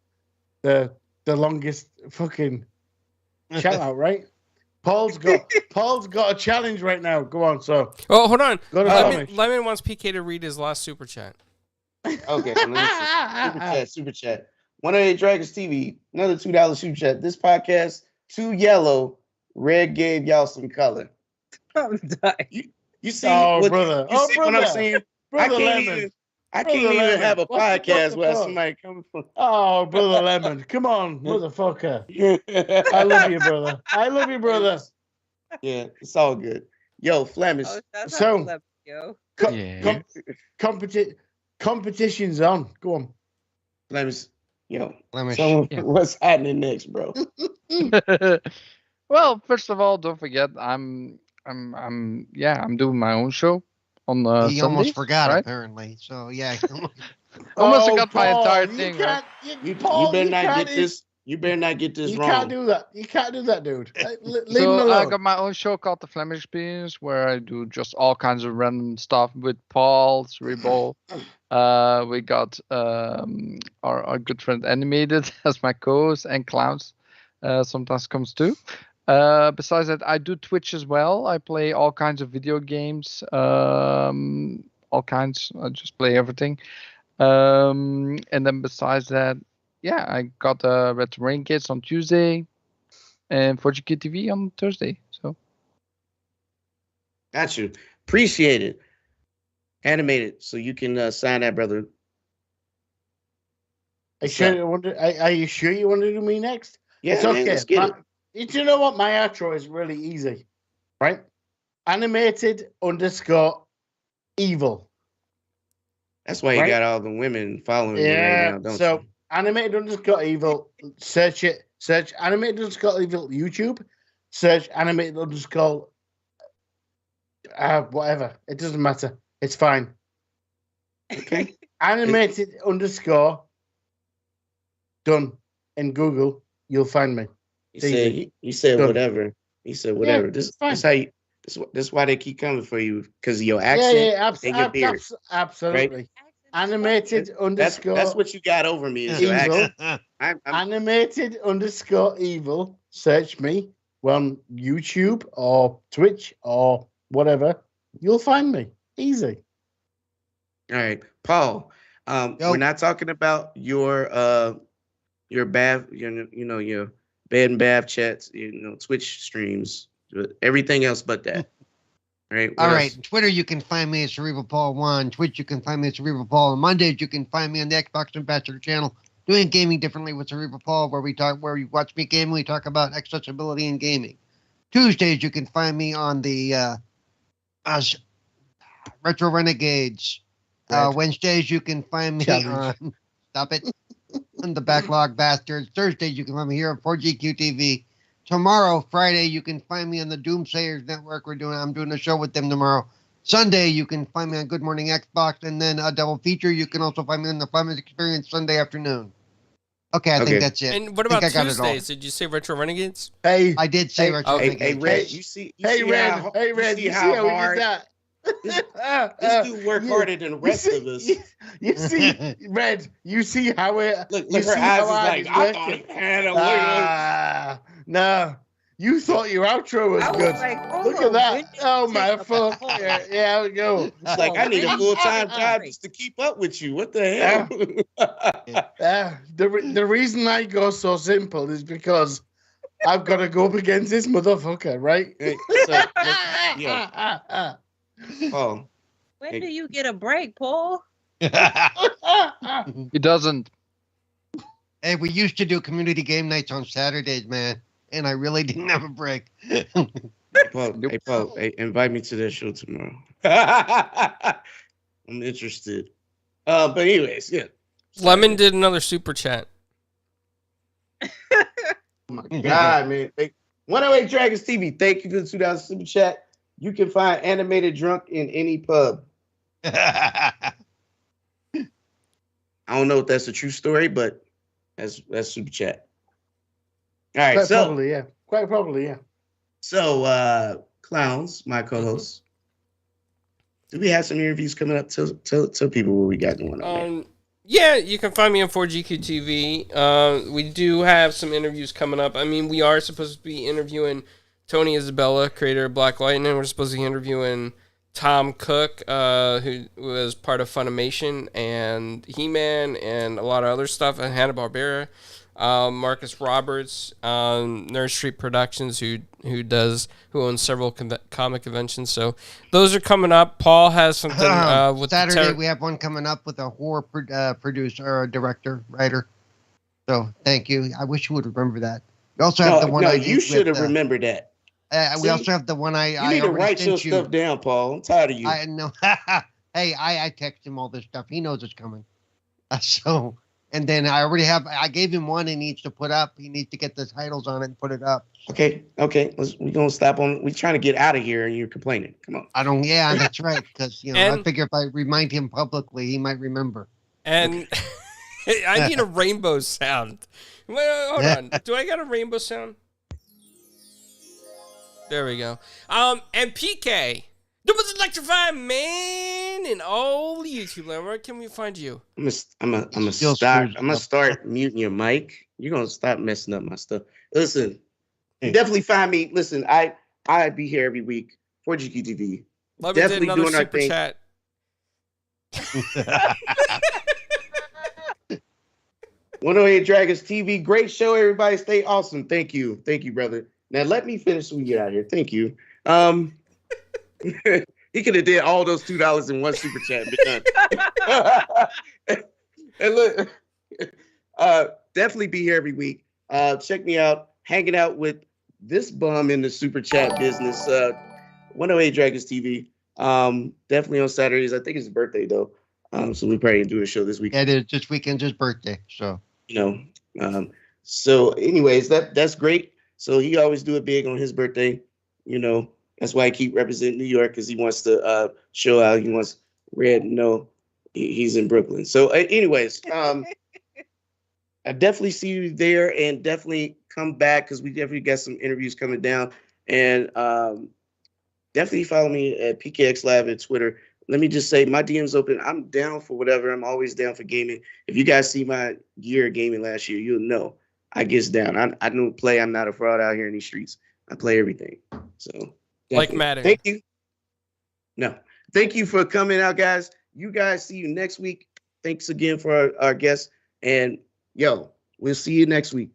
the longest fucking shout out, right? Paul's got a challenge right now. Go on, so. Oh, hold on. Go to Lemon wants PK to read his last super chat. Okay, super chat. 108 Dragons TV, another $2 super chat. This podcast, too yellow. Red gave y'all some color. I'm dying. You see, brother. What I'm saying? Brother I can't even have a podcast where somebody comes from. Oh, brother Lemon, come on, motherfucker. I love you, brother. I love you, brother. Yeah, it's all good. Yo, Flemish. Competition's on. Go on. Flemish. Yo, Flemish. What's happening next, bro? Well, first of all, don't forget I'm doing my own show on he Sunday, almost forgot right? apparently. So yeah. Almost forgot my Paul, entire you thing. can't- Right? You Paul, better you not can't get this. You better not get this You wrong. can't do that. You can't do that, dude. Leave him So alone. I got my own show called The Flemish Experience, where I do just all kinds of random stuff with Paul, Cerebral. We got our good friend Animated as my co-host, and Clowns sometimes comes too. Besides that, I do Twitch as well. I play all kinds of video games, all kinds. I just play everything. And then besides that, yeah, I got Retro Rain Kids on Tuesday and 4GQ TV on Thursday. So Got you. Appreciate it. Animated, so you can sign that, brother. Are you sure you want to do me next? Yeah, it's man, okay. let's get it. Do you know what? My outro is really easy, right? Animated_evil. That's why you Right? got all the women following you right now, don't so you? animated_evil. Search it. Search animated_evil YouTube. Search animated underscore whatever. It doesn't matter. It's fine. Okay. Animated underscore done in Google. You'll find me. He said Done. whatever. He said whatever. Yeah, this fine. is how you. This why they keep coming for you, because of your accent and your beard. Absolutely. Animated underscore. That's what you got over me is your evil. accent. I'm Animated_evil. Search me on YouTube or Twitch or whatever. You'll find me. Easy. all right, Paul. We're not talking about your bath, your bed and bath chats, Twitch streams, everything else but that. All right. All right. Twitter, you can find me at Cerebral Paul 1. Twitch, you can find me at Cerebral Paul. On Mondays, you can find me on the Xbox Ambassador channel, doing gaming differently with Cerebral Paul, where you watch me game. We talk about accessibility in gaming. Tuesdays, you can find me on the Retro Renegades. Wednesdays, you can find me on stop it on the Backlog Bastards. Thursdays, you can find me here on 4GQ TV. Tomorrow, Friday, you can find me on the Doomsayers Network. I'm doing a show with them tomorrow. Sunday, you can find me on Good Morning Xbox, and then a double feature. You can also find me on the Flemish Experience Sunday afternoon. Okay, I think that's it. And what about Tuesdays? Did you say Retro Renegades? Hey, I did say Retro Renegades. Hey, Red, you see Red, how hard we did that? this dude work harder than the rest of us. You see, Red, you see how it. Look, her eyes is like, I thought he had a little. No, You thought your outro was I was good. like, hold Look on, at that. when did Oh you my take a fuck. break? Yeah, we go. It's like I need a When did you full-time take a job break? just to keep up with you. What the hell? The reason I go so simple is because I've got to go up against this motherfucker, right? Hey, so, yeah. Oh, When Hey. do you get a break, Paul? He doesn't. Hey, we used to do community game nights on Saturdays, man, and I really didn't have a break. Paul, hey, invite me to that show tomorrow. I'm interested. But anyways, yeah. Lemon did another super chat. Oh my God, man. 108 Dragons TV. Thank you for the $2 super chat. You can find Animated Drunk in any pub. I don't know if that's a true story, but that's super chat. All right, Quite probably, yeah. So Clowns, my co-host. Do we have some interviews coming up? Tell people what we got going on. Yeah, you can find me on 4GQ TV. We do have some interviews coming up. I mean, we are supposed to be interviewing Tony Isabella, creator of Black Lightning. We're supposed to be interviewing Tom Cook, who was part of Funimation and He-Man and a lot of other stuff, and Hanna-Barbera. Marcus Roberts, Nerd Street Productions, who owns several comic conventions. So those are coming up. Paul has something with Saturday. We have one coming up with a horror producer or director, writer. So thank you. I wish you would remember that. We also have the one. No, you should have remembered that. We also have the one You need to write your stuff down, Paul. I'm tired of you. I know. Hey, I text him all this stuff. He knows it's coming. So. And then I gave him one he needs to put up. He needs to get the titles on it and put it up. Okay. We're going to stop on. We're trying to get out of here and you're complaining. Come on. Yeah, that's right. Because, I figure if I remind him publicly, he might remember. And I need a rainbow sound. Hold on. Do I got a rainbow sound? There we go. And PK. The most electrifying man in all YouTube land. Where can we find you? I'm gonna start muting your mic. You're gonna stop messing up my stuff. Listen, you definitely find me. Listen, I be here every week for GQTV. Definitely doing our thing. Chat. 108 Dragons TV. Great show, everybody. Stay awesome. Thank you, brother. Now let me finish so we get out of here. Thank you. He could have did all those $2 in one super chat. And look, definitely be here every week. Check me out, hanging out with this bum in the super chat business. 108 Dragons TV. Definitely on Saturdays. I think it's his birthday though. So we probably do a show this week. Yeah, it is this weekend's his birthday. So so anyways, that's great. So he always do it big on his birthday. That's why I keep representing New York, because he wants to show out. He wants Red. He's in Brooklyn. So anyways, I definitely see you there, and definitely come back, because we definitely got some interviews coming down. And definitely follow me at PKX Lab at Twitter. Let me just say, my DM's open. I'm down for whatever. I'm always down for gaming. If you guys see my gear gaming last year, you'll know I gets down. I don't play. I'm not a fraud out here in these streets. I play everything. So definitely. Like Madden. Thank you. No, thank you for coming out, guys. You guys, see you next week. Thanks again for our guests. And we'll see you next week.